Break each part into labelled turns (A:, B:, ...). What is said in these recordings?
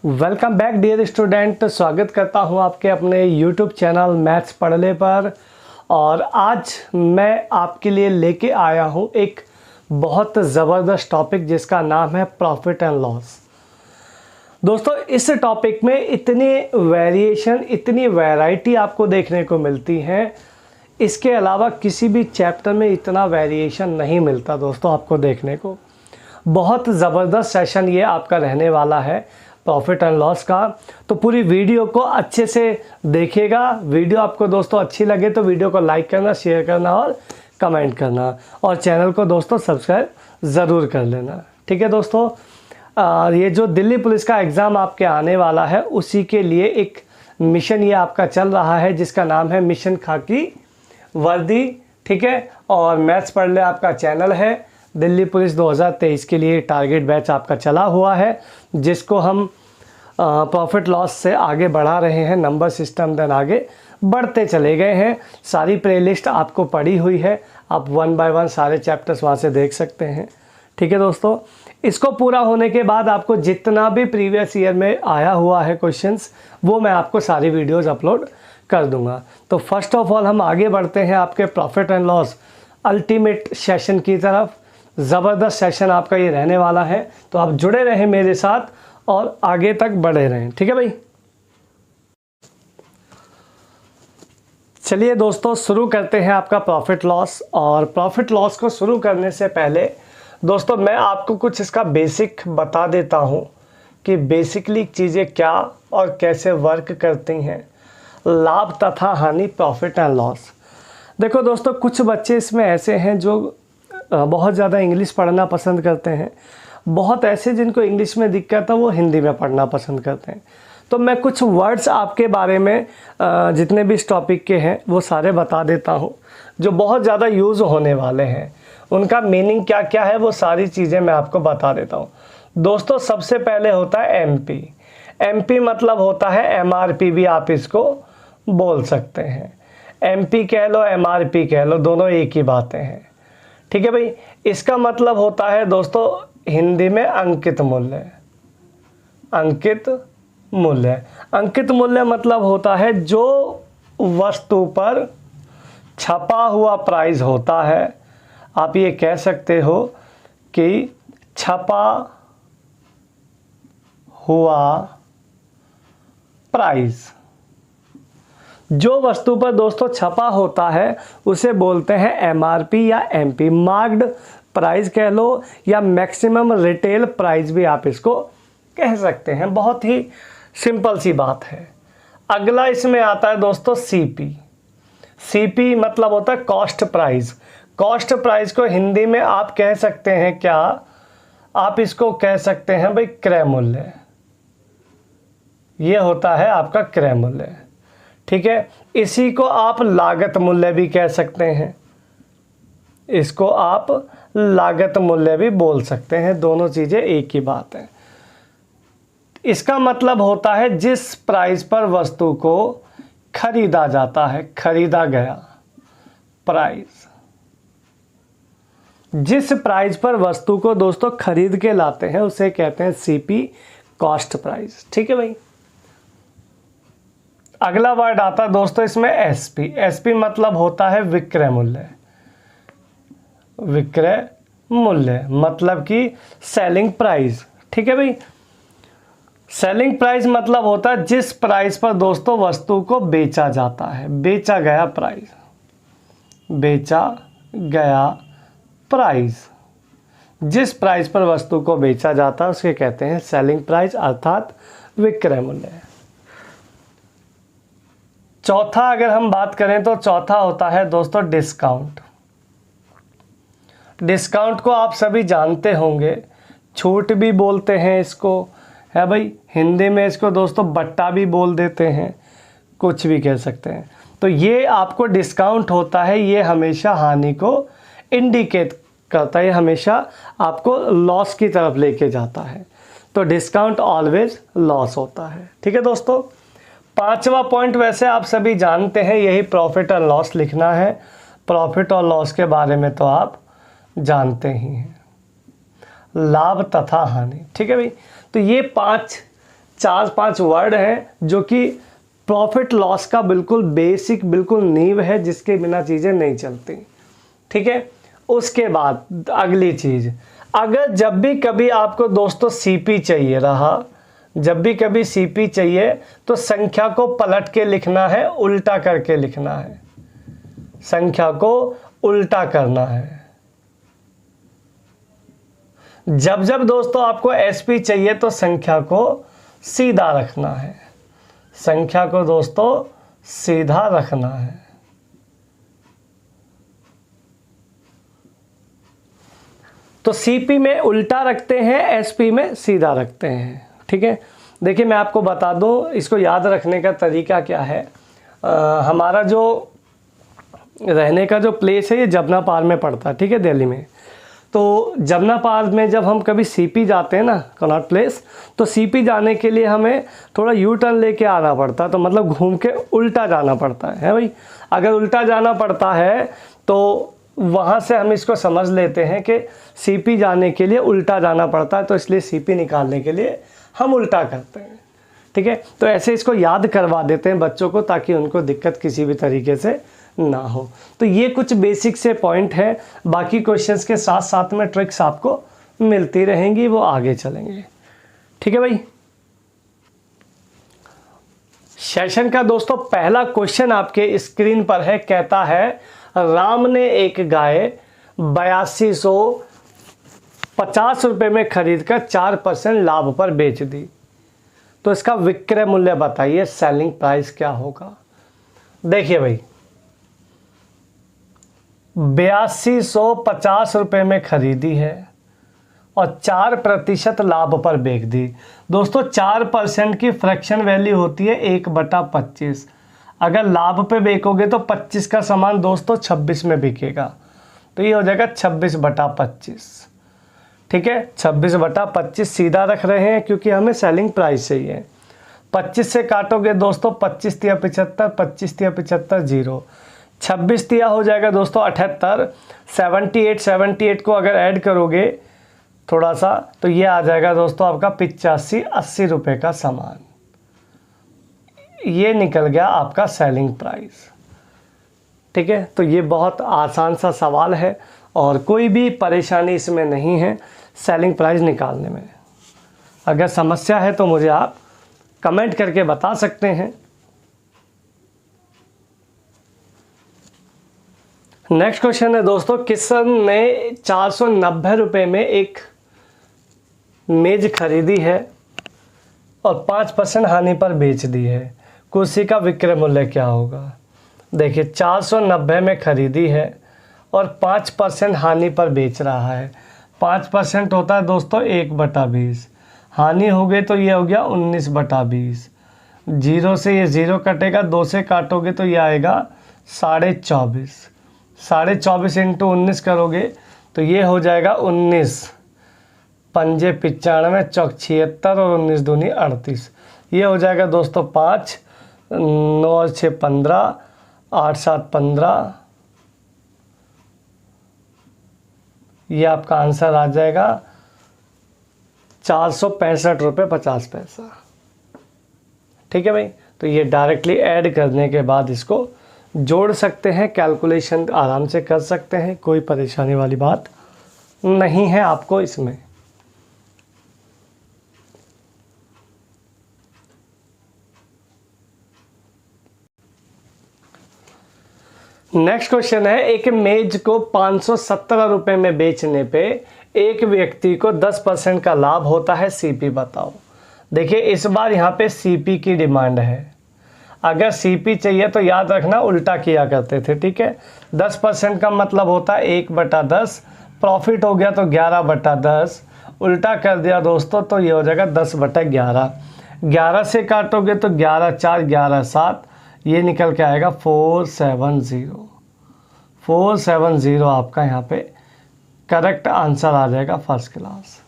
A: Welcome back dear student. स्वागत करता हूं आपके अपने यूट्यूब चैनल मैथ्स पढ़ ले पर। और आज मैं आपके लिए लेके आया हूं एक बहुत ज़बरदस्त टॉपिक जिसका नाम है प्रॉफिट एंड लॉस। दोस्तों, इस टॉपिक में इतनी वेरिएशन, इतनी वैरायटी आपको देखने को मिलती है, इसके अलावा किसी भी चैप्टर में इतना वेरिएशन नहीं मिलता दोस्तों आपको देखने को। बहुत ज़बरदस्त सेशन ये आपका रहने वाला है प्रॉफिट एंड लॉस का। तो पूरी वीडियो को अच्छे से देखिएगा। वीडियो आपको दोस्तों अच्छी लगे तो वीडियो को लाइक करना, शेयर करना और कमेंट करना, और चैनल को दोस्तों सब्सक्राइब ज़रूर कर लेना। ठीक है दोस्तों, ये जो दिल्ली पुलिस का एग्ज़ाम आपके आने वाला है उसी के लिए एक मिशन ये आपका चल रहा है जिसका नाम है मिशन खाकी वर्दी। ठीक है, और मैथ्स पढ़ ले आपका चैनल है। दिल्ली पुलिस 2023 के लिए टारगेट बैच आपका चला हुआ है जिसको हम प्रॉफिट लॉस से आगे बढ़ा रहे हैं। नंबर सिस्टम देन आगे बढ़ते चले गए हैं। सारी प्लेलिस्ट आपको पड़ी हुई है, आप 1 बाय 1 सारे चैप्टर्स वहाँ से देख सकते हैं। ठीक है दोस्तों, इसको पूरा होने के बाद आपको जितना भी प्रीवियस ईयर में आया हुआ है क्वेश्चंस, वो मैं आपको सारी वीडियोज़ अपलोड कर दूंगा। तो फर्स्ट ऑफ ऑल हम आगे बढ़ते हैं आपके profit and loss ultimate session की तरफ। ज़बरदस्त सेशन आपका ये रहने वाला है, तो आप जुड़े रहें मेरे साथ और आगे तक बढ़े रहें। ठीक है भाई, चलिए दोस्तों शुरू करते हैं आपका प्रॉफिट लॉस। और प्रॉफिट लॉस को शुरू करने से पहले दोस्तों मैं आपको कुछ इसका बेसिक बता देता हूँ कि बेसिकली चीज़ें क्या और कैसे वर्क करती हैं। लाभ तथा हानि, प्रॉफिट एंड लॉस। देखो दोस्तों, कुछ बच्चे इसमें ऐसे हैं जो बहुत ज़्यादा इंग्लिश पढ़ना पसंद करते हैं, बहुत ऐसे जिनको इंग्लिश में दिक्कत है वो हिंदी में पढ़ना पसंद करते हैं। तो मैं कुछ वर्ड्स आपके बारे में जितने भी इस टॉपिक के हैं वो सारे बता देता हूँ जो बहुत ज़्यादा यूज़ होने वाले हैं। उनका मीनिंग क्या क्या है वो सारी चीज़ें मैं आपको बता देता हूँ। दोस्तों, सबसे पहले होता है एमपी। एमपी मतलब होता है एमआरपी, भी आप इसको बोल सकते हैं। एमपी कह लो, एमआरपी कह लो, दोनों एक ही बातें हैं। ठीक है भाई, इसका मतलब होता है दोस्तों हिंदी में अंकित मूल्य। अंकित मूल्य, अंकित मूल्य मतलब होता है जो वस्तु पर छपा हुआ प्राइस होता है। आप ये कह सकते हो कि छपा हुआ प्राइस, जो वस्तु पर दोस्तों छपा होता है उसे बोलते हैं एमआरपी या एमपी। मार्क्ड प्राइस कह लो या मैक्सिमम रिटेल प्राइस भी आप इसको कह सकते हैं। बहुत ही सिंपल सी बात है। अगला इसमें आता है दोस्तों सीपी। सीपी मतलब होता है कॉस्ट प्राइस। कॉस्ट प्राइस को हिंदी में आप कह सकते हैं क्या, आप इसको कह सकते हैं भाई क्रय मूल्य। ये होता है आपका क्रय मूल्य। ठीक है, इसी को आप लागत मूल्य भी कह सकते हैं। इसको आप लागत मूल्य भी बोल सकते हैं, दोनों चीज़ें एक ही बात है। इसका मतलब होता है जिस प्राइस पर वस्तु को खरीदा जाता है, खरीदा गया प्राइस। जिस प्राइस पर वस्तु को दोस्तों खरीद के लाते हैं उसे कहते हैं सीपी, कॉस्ट प्राइस। ठीक है भाई, अगला वर्ड आता है दोस्तों इसमें एसपी। एसपी मतलब होता है विक्रय मूल्य। विक्रय मूल्य मतलब कि सेलिंग प्राइस। ठीक है भाई, सेलिंग प्राइस मतलब होता है जिस प्राइस पर दोस्तों वस्तु को बेचा जाता है, बेचा गया प्राइस। बेचा गया प्राइस, जिस प्राइस पर वस्तु को बेचा जाता है उसके कहते हैं सेलिंग प्राइस अर्थात विक्रय मूल्य। चौथा अगर हम बात करें तो चौथा होता है दोस्तों डिस्काउंट। डिस्काउंट को आप सभी जानते होंगे, छूट भी बोलते हैं इसको, है भाई। हिंदी में इसको दोस्तों बट्टा भी बोल देते हैं, कुछ भी कह सकते हैं। तो ये आपको डिस्काउंट होता है, ये हमेशा हानि को इंडिकेट करता है, ये हमेशा आपको लॉस की तरफ लेके जाता है। तो डिस्काउंट ऑलवेज लॉस होता है। ठीक है दोस्तों, पांचवा पॉइंट वैसे आप सभी जानते हैं, यही प्रॉफिट और लॉस लिखना है। प्रॉफिट और लॉस के बारे में तो आप जानते ही हैं, लाभ तथा हानि। ठीक है भाई, तो ये 5 4-5 वर्ड हैं जो कि प्रॉफिट लॉस का बिल्कुल बेसिक, बिल्कुल नींव है, जिसके बिना चीज़ें नहीं चलती। ठीक है। उसके बाद अगली चीज़, अगर जब भी कभी आपको दोस्तों सीपी चाहिए रहा, जब भी कभी सीपी चाहिए तो संख्या को पलट के लिखना है, उल्टा करके लिखना है, संख्या को उल्टा करना है। जब जब दोस्तों आपको एसपी चाहिए तो संख्या को सीधा रखना है, संख्या को दोस्तों सीधा रखना है। तो सीपी में उल्टा रखते हैं, एसपी में सीधा रखते हैं। ठीक है। देखिए मैं आपको बता दूं, इसको याद रखने का तरीका क्या है। हमारा जो रहने का जो प्लेस है ये जबना पार में पड़ता है। ठीक है, दिल्ली में। तो जबना पार में जब हम कभी सीपी जाते हैं ना, कनॉट प्लेस, तो सीपी जाने के लिए हमें थोड़ा यू टर्न लेके आना पड़ता है, तो मतलब घूम के उल्टा जाना पड़ता है भाई। अगर उल्टा जाना पड़ता है तो वहाँ से हम इसको समझ लेते हैं कि सीपी जाने के लिए उल्टा जाना पड़ता है, तो इसलिए सीपी निकालने के लिए हम उल्टा करते हैं। ठीक है। तो ऐसे इसको याद करवा देते हैं बच्चों को, ताकि उनको दिक्कत किसी भी तरीके से ना हो। तो ये कुछ बेसिक से पॉइंट है, बाकी क्वेश्चंस के साथ साथ में ट्रिक्स आपको मिलती रहेंगी, वो आगे चलेंगे। ठीक है भाई। सेशन का दोस्तों पहला क्वेश्चन आपके स्क्रीन पर है, कहता है राम ने एक गाय 8250 रुपये में खरीद कर 4% लाभ पर बेच दी, तो इसका विक्रय मूल्य बताइए, सेलिंग प्राइस क्या होगा। देखिए भाई, 8250 रुपये में खरीदी है और 4% लाभ पर बेच दी। दोस्तों 4% की फ्रैक्शन वैल्यू होती है 1/25। अगर लाभ पे बेचोगे तो 25 का सामान दोस्तों 26 में बिकेगा, तो ये हो जाएगा 26/25। ठीक है, 26/25 सीधा रख रहे हैं क्योंकि हमें सेलिंग प्राइस चाहिए। 25 से काटोगे दोस्तों 25 तिया 75, 25 तिया 75 0, 26 तिया हो जाएगा दोस्तों 78, 78 को अगर ऐड करोगे थोड़ा सा तो ये आ जाएगा दोस्तों आपका 85-80 रुपये का सामान। ये निकल गया आपका सेलिंग प्राइस। ठीक है, तो ये बहुत आसान सा सवाल है और कोई भी परेशानी इसमें नहीं है सेलिंग प्राइस निकालने में। अगर समस्या है तो मुझे आप कमेंट करके बता सकते हैं। नेक्स्ट क्वेश्चन है दोस्तों, किशन ने 490 रुपये में एक मेज खरीदी है और 5% हानि पर बेच दी है, कुर्सी का विक्रय मूल्य क्या होगा। देखिए 490 में खरीदी है और 5% हानि पर बेच रहा है। 5% होता है दोस्तों 1/20, हानि हो गई तो ये हो गया 19/20। 0 से ये 0 कटेगा, 2 से काटोगे तो ये आएगा 24.5। 24.5 इंटू 19 करोगे तो ये हो जाएगा 19, 5 95, चौक 76 और 19 दूनी 38। ये हो जाएगा दोस्तों 5, 9 6 15, 8 7 15। ये आपका आंसर आ जाएगा 465 रुपये 50 पैसा। ठीक है भाई, तो ये डायरेक्टली ऐड करने के बाद इसको जोड़ सकते हैं, कैलकुलेशन आराम से कर सकते हैं, कोई परेशानी वाली बात नहीं है आपको इसमें। नेक्स्ट क्वेश्चन है, एक मेज को 517 रुपये में बेचने पे एक व्यक्ति को 10% का लाभ होता है, सीपी बताओ। देखिए इस बार यहाँ पे सीपी की डिमांड है। अगर सीपी चाहिए तो याद रखना उल्टा किया करते थे। ठीक है, 10% का मतलब होता है 1/10, प्रॉफिट हो गया तो 11/10, उल्टा कर दिया दोस्तों तो ये हो जाएगा 10/11। 11 से काटोगे तो 11 4 11 7, ये निकल के आएगा 470। 470 आपका यहाँ पे करेक्ट आंसर आ जाएगा, फर्स्ट क्लास।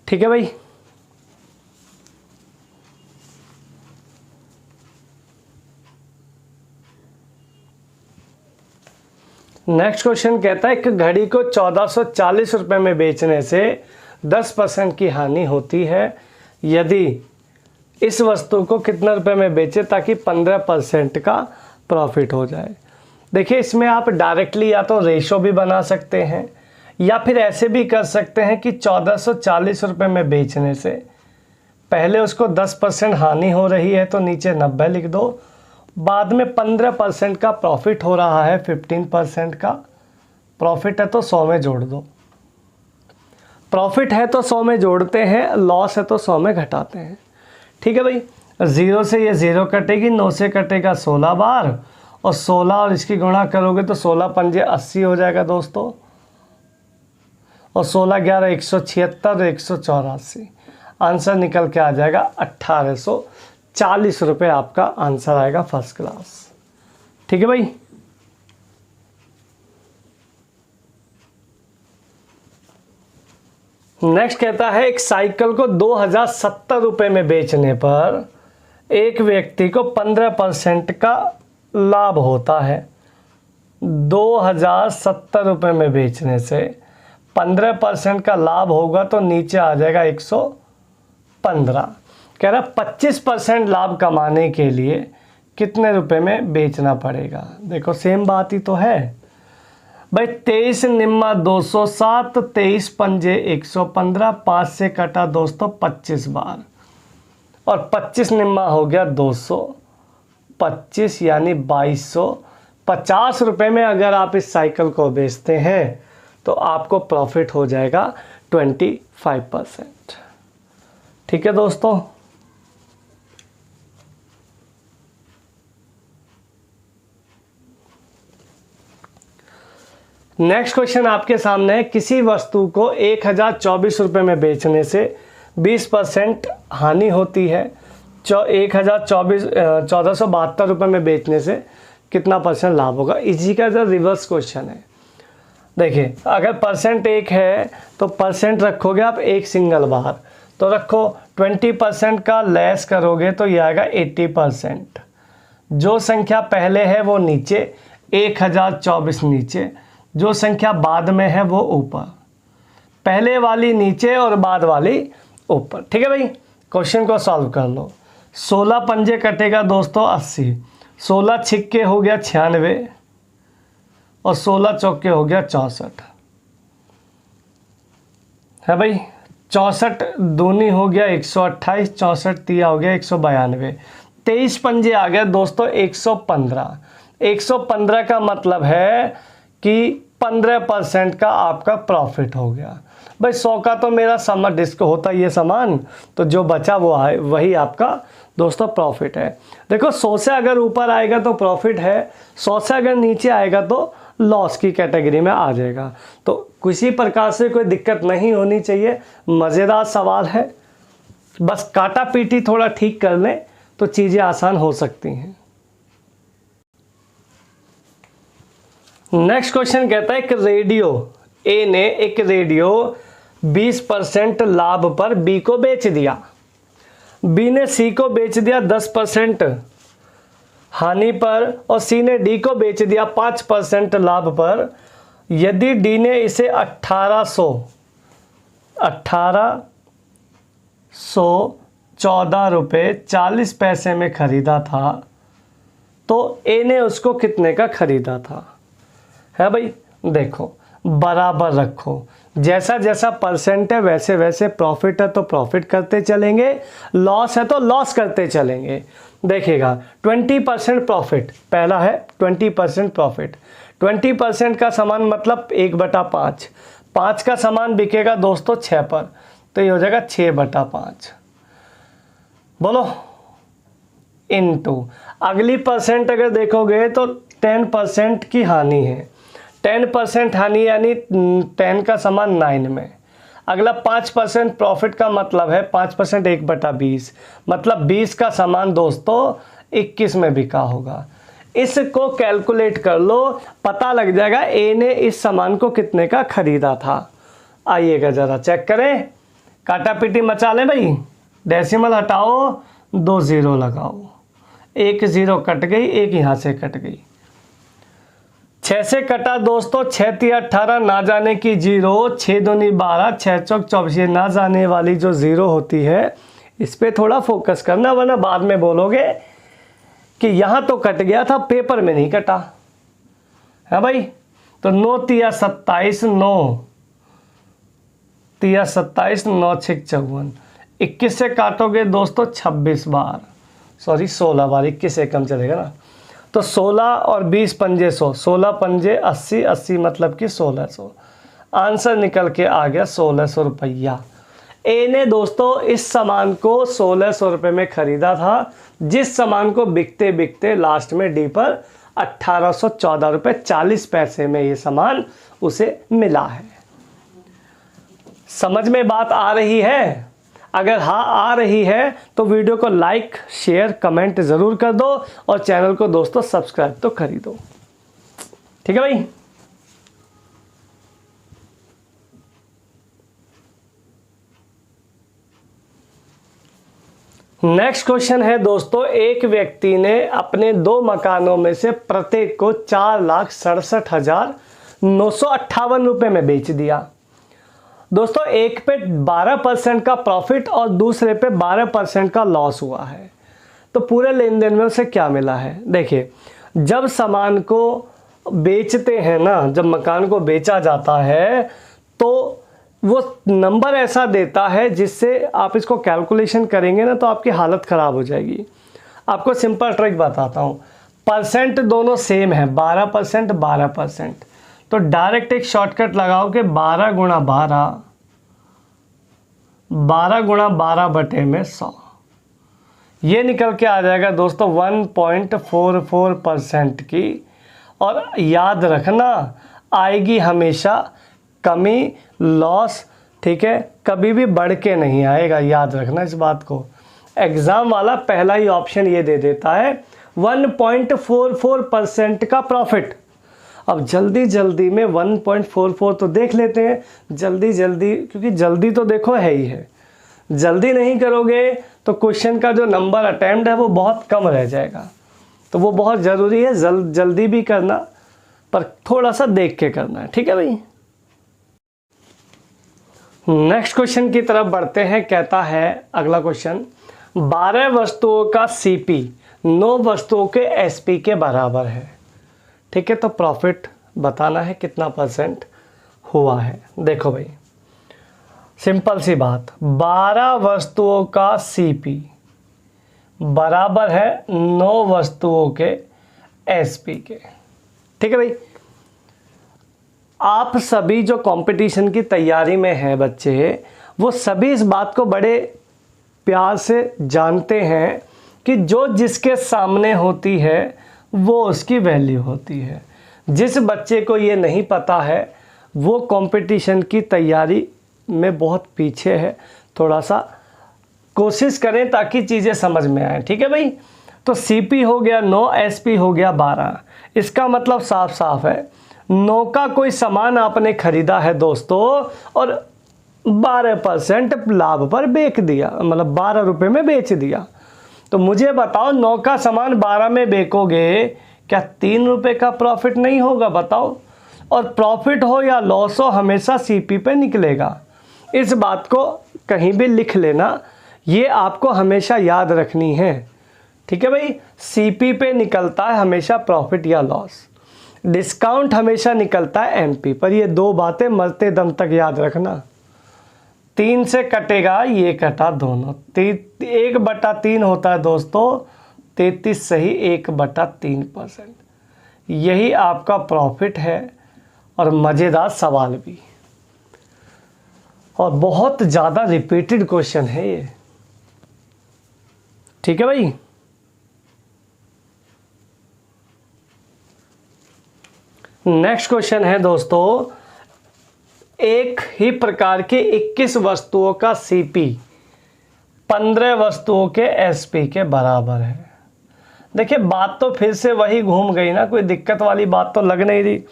A: ठीक है भाई। नेक्स्ट क्वेश्चन कहता है कि घड़ी को 1440 रुपये में बेचने से 10% की हानि होती है, यदि इस वस्तु को कितने रुपए में बेचे ताकि 15% का प्रॉफिट हो जाए। देखिए इसमें आप डायरेक्टली या तो रेशो भी बना सकते हैं या फिर ऐसे भी कर सकते हैं कि 1440 रुपये में बेचने से पहले उसको 10% हानि हो रही है तो नीचे 90 लिख दो, बाद में 15% का प्रॉफिट हो रहा है, 15% का प्रॉफिट है तो 100 में जोड़ दो। प्रॉफिट है तो 100 में जोड़ते हैं, लॉस है तो 100 में घटाते हैं। ठीक है भाई, 0 से ये 0 कटेगी, 9 से कटेगा 16 बार और 16 और इसकी गुणा करोगे तो 16 पंजे 80 हो जाएगा दोस्तों, और 16 11 176 और 184, आंसर निकल के आ जाएगा 1840 रुपये आपका आंसर आएगा फर्स्ट क्लास। ठीक है भाई। नेक्स्ट कहता है एक साइकिल को 2070 रुपये में बेचने पर एक व्यक्ति को 15% का लाभ होता है। 2070 रुपये में बेचने से 15% का लाभ होगा तो नीचे आ जाएगा 115। कह रहा 25% लाभ कमाने के लिए कितने रुपए में बेचना पड़ेगा। देखो सेम बात ही तो है भाई, 23 निम्मा 207, 23 पंजे 115, 5 से कटा दोस्तों 25 बार और 25 निम्मा हो गया 225 यानी 2250 रुपये में अगर आप इस साइकिल को बेचते हैं तो आपको प्रॉफिट हो जाएगा 25%। ठीक है दोस्तों। नेक्स्ट क्वेश्चन आपके सामने है, किसी वस्तु को 1024 रुपये में बेचने से 20% हानि होती है। 1472 रुपये में बेचने से कितना परसेंट लाभ होगा। इसी का जो रिवर्स क्वेश्चन है। देखिए अगर परसेंट 1 है तो परसेंट रखोगे आप एक सिंगल बार, तो रखो 20% का लेस करोगे तो ये आएगा 80%। जो संख्या पहले है वो नीचे, 1024 नीचे, जो संख्या बाद में है वो ऊपर, पहले वाली नीचे और बाद वाली ऊपर। ठीक है भाई, क्वेश्चन को सॉल्व कर लो। 16 पंजे कटेगा दोस्तों 80, 16 छिक्के हो गया 96 और 16 चौके हो गया 64 है भाई। 64 दूनी हो गया 128, 64 तिया हो गया 192, 23 पंजे आ गया दोस्तों 115। 115 का मतलब है कि 15% का आपका प्रॉफिट हो गया भाई। 100 का तो मेरा समर डिस्क होता ही है सामान, तो जो बचा वो है वही आपका दोस्तों प्रॉफिट है। देखो 100 से अगर ऊपर आएगा तो प्रॉफिट है, 100 से अगर नीचे आएगा तो लॉस की कैटेगरी में आ जाएगा। तो किसी प्रकार से कोई दिक्कत नहीं होनी चाहिए, मज़ेदार सवाल है, बस काटा पीटी थोड़ा ठीक कर लें तो चीज़ें आसान हो सकती हैं। नेक्स्ट क्वेश्चन कहता है एक रेडियो ए ने एक रेडियो 20% लाभ पर बी को बेच दिया। बी ने सी को बेच दिया 10% हानि पर और सी ने डी को बेच दिया 5% लाभ पर। यदि डी ने इसे 1814 रुपये 40 पैसे में ख़रीदा था तो ए ने उसको कितने का ख़रीदा था। है भाई, देखो बराबर रखो, जैसा जैसा परसेंट है वैसे वैसे प्रॉफिट है तो प्रॉफिट करते चलेंगे, लॉस है तो लॉस करते चलेंगे। देखिएगा 20% प्रॉफिट पहला है, 20% प्रॉफिट, 20% का सामान मतलब 1/5, 5 का सामान बिकेगा दोस्तों 6 पर, तो ये हो जाएगा 6/5। बोलो इनटू अगली परसेंट अगर देखोगे तो 10% की हानि है, 10% हानि यानी 10 का सामान 9 में। अगला 5% प्रॉफिट का मतलब है 5% 1/20, मतलब 20 का सामान दोस्तों 21 में बिका होगा। इसको कैलकुलेट कर लो, पता लग जाएगा ए ने इस सामान को कितने का खरीदा था। आइएगा ज़रा चेक करें, काटा पीटी मचा लें भाई, डेसिमल हटाओ, 2 0 लगाओ, 1 0 कट गई, 1 यहाँ से कट गई, 6 से कटा दोस्तों 6 3 18, ना जाने की 0, 6 दूनी 12, 6 चौक 24, ये ना जाने वाली जो 0 होती है इस पे थोड़ा फोकस करना, वरना बाद में बोलोगे कि यहाँ तो कट गया था, पेपर में नहीं कटा है भाई। तो 9 तिया 27, 9 तिया 27, 9 6 54, 21 से काटोगे दोस्तों 26 बार, सॉरी 16 बार, 21 से कम चलेगा ना। तो 16 और 20 पंजे 100, 16 पंजे 80, 80 मतलब कि 1600। आंसर निकल के आ गया 1600 रुपया। ए ने दोस्तों इस सामान को 1600 रुपये में ख़रीदा था, जिस सामान को बिकते बिकते लास्ट में डी पर 1814 रुपये 40 पैसे में ये सामान उसे मिला है। समझ में बात आ रही है? अगर हाँ आ रही है तो वीडियो को लाइक शेयर कमेंट ज़रूर कर दो और चैनल को दोस्तों सब्सक्राइब तो कर ही दो। ठीक है भाई। नेक्स्ट क्वेश्चन है दोस्तों, एक व्यक्ति ने अपने 2 मकानों में से प्रत्येक को 4,67,958 रुपये में बेच दिया। दोस्तों एक पे 12% का प्रॉफिट और दूसरे पे 12% का लॉस हुआ है। तो पूरे लेन देन में उसे क्या मिला है? देखिए, जब सामान को बेचते हैं ना, जब मकान को बेचा जाता है तो वो नंबर ऐसा देता है जिससे आप इसको कैलकुलेशन करेंगे ना तो आपकी हालत ख़राब हो जाएगी। आपको सिंपल ट्रिक बताता हूँ। परसेंट दोनों सेम है, 12% 12%। तो डायरेक्ट एक शॉर्टकट लगाओ कि 12 गुणा 12, 12 गुणा 12 बटे में 100, ये निकल के आ जाएगा दोस्तों 1.44% की। और याद रखना, आएगी हमेशा कमी, लॉस, ठीक है, कभी भी बढ़ के नहीं आएगा, याद रखना इस बात को। एग्ज़ाम वाला पहला ही ऑप्शन ये दे देता है 1.44% का प्रॉफिट। अब जल्दी जल्दी में 1.44 तो देख लेते हैं, जल्दी जल्दी, क्योंकि जल्दी तो देखो है ही है। जल्दी नहीं करोगे तो क्वेश्चन का जो नंबर अटेम्प्ट है वो बहुत कम रह जाएगा। तो वो बहुत ज़रूरी है जल्दी भी करना, पर थोड़ा सा देख के करना है। ठीक है भाई। नेक्स्ट क्वेश्चन की तरफ बढ़ते हैं। कहता है अगला क्वेश्चन, 12 वस्तुओं का सीपी 9 वस्तुओं के एसपी के बराबर है। ठीक है, तो प्रॉफिट बताना है कितना % हुआ है। देखो भाई, सिंपल सी बात, 12 वस्तुओं का सीपी बराबर है 9 वस्तुओं के एसपी के। ठीक है भाई। आप सभी जो कंपटीशन की तैयारी में हैं बच्चे, वो सभी इस बात को बड़े प्यार से जानते हैं कि जो जिसके सामने होती है वो उसकी वैल्यू होती है। जिस बच्चे को ये नहीं पता है वो कंपटीशन की तैयारी में बहुत पीछे है। थोड़ा सा कोशिश करें ताकि चीज़ें समझ में आए। ठीक है भाई। तो सीपी हो गया 9, एसपी हो गया 12। इसका मतलब साफ साफ है, 9 का कोई सामान आपने खरीदा है दोस्तों और 12% लाभ पर बेच दिया, मतलब 12 रुपये में बेच दिया। तो मुझे बताओ, 9 का सामान 12 में बेचोगे, क्या 3 रुपये का प्रॉफिट नहीं होगा? बताओ। और प्रॉफिट हो या लॉस हो, हमेशा सीपी पे निकलेगा। इस बात को कहीं भी लिख लेना, ये आपको हमेशा याद रखनी है। ठीक है भाई। सीपी पे निकलता है हमेशा प्रॉफिट या लॉस, डिस्काउंट हमेशा निकलता है एमपी पर। ये 2 बातें मरते दम तक याद रखना। 3 से कटेगा, ये कटा दोनों, 1/3 होता है दोस्तों, 33 सही 1/3%। यही आपका प्रॉफिट है। और मज़ेदार सवाल भी, और बहुत ज़्यादा रिपीटेड क्वेश्चन है ये। ठीक है भाई। नेक्स्ट क्वेश्चन है दोस्तों, एक ही प्रकार के 21 वस्तुओं का सीपी 15 वस्तुओं के एसपी के बराबर है। देखिए, बात तो फिर से वही घूम गई ना, कोई दिक्कत वाली बात तो लग नहीं रही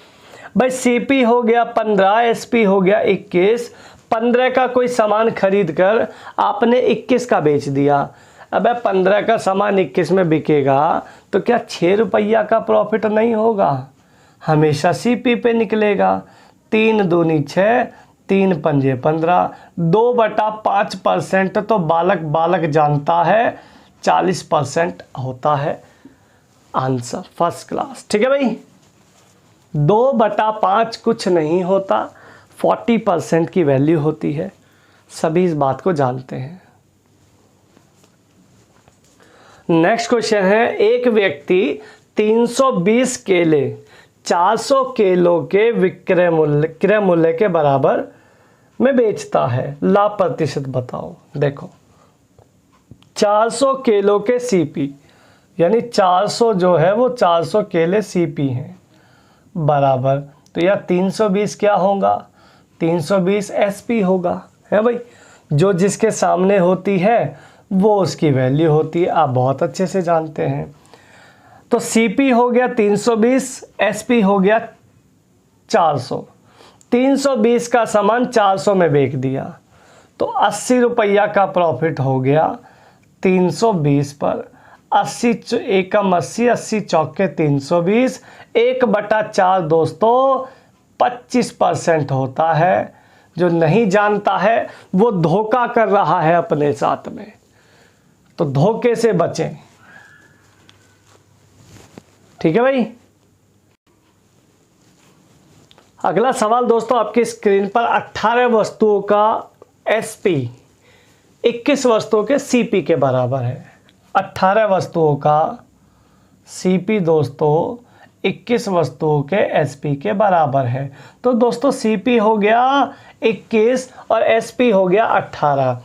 A: भाई। सीपी हो गया 15, एसपी हो गया 21। 15 का कोई सामान खरीद कर आपने 21 का बेच दिया। अब 15 का सामान 21 में बिकेगा तो क्या 6 रुपया का प्रॉफिट नहीं होगा? हमेशा सीपी पे निकलेगा। 3 दूनी 6, 3 पंजे 15, 2/5% तो बालक बालक जानता है 40% होता है आंसर। फर्स्ट क्लास, ठीक है भाई। 2/5 कुछ नहीं होता, 40% की वैल्यू होती है, सभी इस बात को जानते हैं। नेक्स्ट क्वेश्चन है, एक व्यक्ति 320 केले 400 केलो के क्रय मूल्य के बराबर में बेचता है, लाभ प्रतिशत बताओ। देखो 400 केलो के सीपी, यानी 400 जो है वो 400 केले सीपी हैं, बराबर, तो यह 320 क्या होगा, 320 एसपी होगा, है भाई। जो जिसके सामने होती है वो उसकी वैल्यू होती है, आप बहुत अच्छे से जानते हैं। तो सीपी हो गया 320, एसपी हो गया 400। 320 का सामान 400 में बेच दिया तो 80 रुपया का प्रॉफिट हो गया 320 पर। 80 एकम 80, 80 चौके 320, 1/4 दोस्तों 25% होता है। जो नहीं जानता है वो धोखा कर रहा है अपने साथ में, तो धोखे से बचें, ठीक है भाई। अगला सवाल दोस्तों आपकी स्क्रीन पर, 18 वस्तुओं का एसपी 21 वस्तुओं के सीपी के बराबर है। 18 वस्तुओं का सीपी दोस्तों 21 वस्तुओं के एसपी के बराबर है। तो दोस्तों सीपी हो गया 21 और एसपी हो गया 18।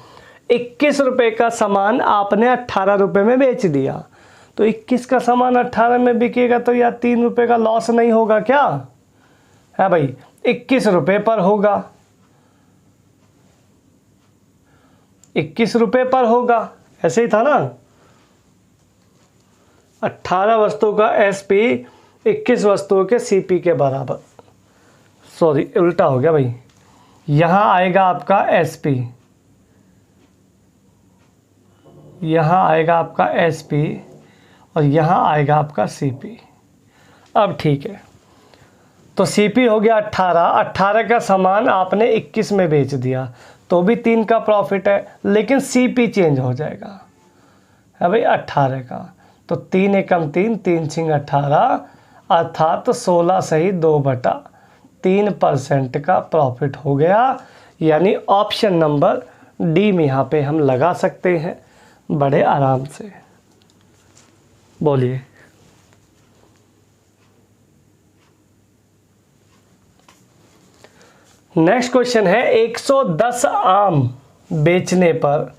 A: 21 रुपए का सामान आपने 18 रुपए में बेच दिया, तो 21 का सामान 18 में बिकेगा तो यह 3 रुपए का लॉस नहीं होगा क्या, है भाई। 21 रुपए पर होगा, 21 रुपए पर होगा, ऐसे ही था ना। 18 वस्तुओं का एसपी 21 वस्तुओं के सीपी के बराबर, सॉरी उल्टा हो गया भाई। यहां आएगा आपका एसपी, यहां आएगा आपका एसपी और यहां आएगा आपका सीपी। अब ठीक है, तो सीपी हो गया 18, 18 का सामान आपने 21 में बेच दिया तो भी 3 का प्रॉफिट है, लेकिन सीपी चेंज हो जाएगा, है भाई 18 का। तो 3 एकम 3, 3 छिंग 18, अर्थात 16 सही 2/3% का प्रॉफिट हो गया। यानी ऑप्शन नंबर डी में यहाँ पे हम लगा सकते हैं बड़े आराम से। बोलिए। नेक्स्ट क्वेश्चन है, 110 आम बेचने पर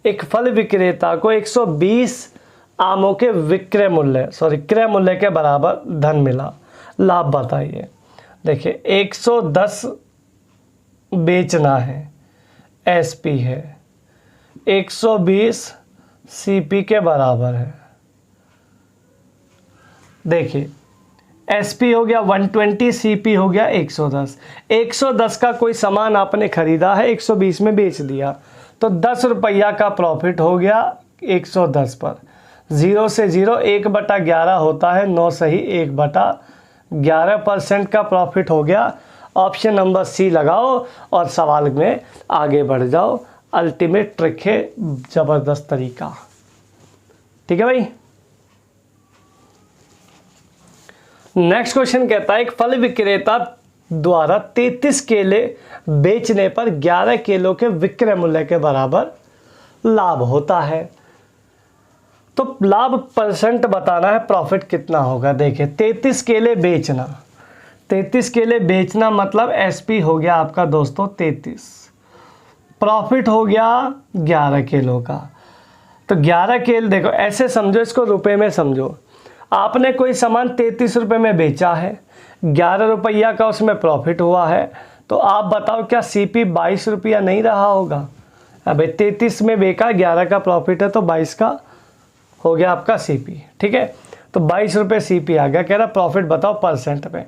A: एक फल विक्रेता को 120 आमों के क्रय मूल्य के बराबर धन मिला, लाभ बताइए। देखिए 110 बेचना है, एसपी है, 120 सीपी के बराबर है। देखिए एसपी हो गया 120, सीपी हो गया 110। 110 का कोई सामान आपने खरीदा है, 120 में बेच दिया, तो 10 रुपया का प्रॉफिट हो गया 110 पर। 0 से 0 1/11 होता है, 9 सही 1/11% का प्रॉफिट हो गया। ऑप्शन नंबर सी लगाओ और सवाल में आगे बढ़ जाओ। अल्टीमेट ट्रिक है, ज़बरदस्त तरीका, ठीक है भाई। नेक्स्ट क्वेश्चन कहता है, एक फल विक्रेता द्वारा 33 केले बेचने पर 11 केलों के विक्रय मूल्य के बराबर लाभ होता है। तो लाभ परसेंट बताना है, प्रॉफिट कितना होगा। देखिए 33 केले बेचना, 33 केले बेचना मतलब एसपी हो गया आपका दोस्तों 33, प्रॉफिट हो गया 11 किलो का। तो 11 केले, देखो ऐसे समझो, इसको रुपए में समझो। आपने कोई सामान 33 रुपए में बेचा है, 11 रुपया का उसमें प्रॉफिट हुआ है, तो आप बताओ क्या सीपी 22 रुपया नहीं रहा होगा। अबे 33 में बेचा, 11 का प्रॉफिट है तो 22 का हो गया आपका सीपी, ठीक है। तो 22 रुपये सीपी आ गया, कह रहा प्रॉफिट बताओ परसेंट पे।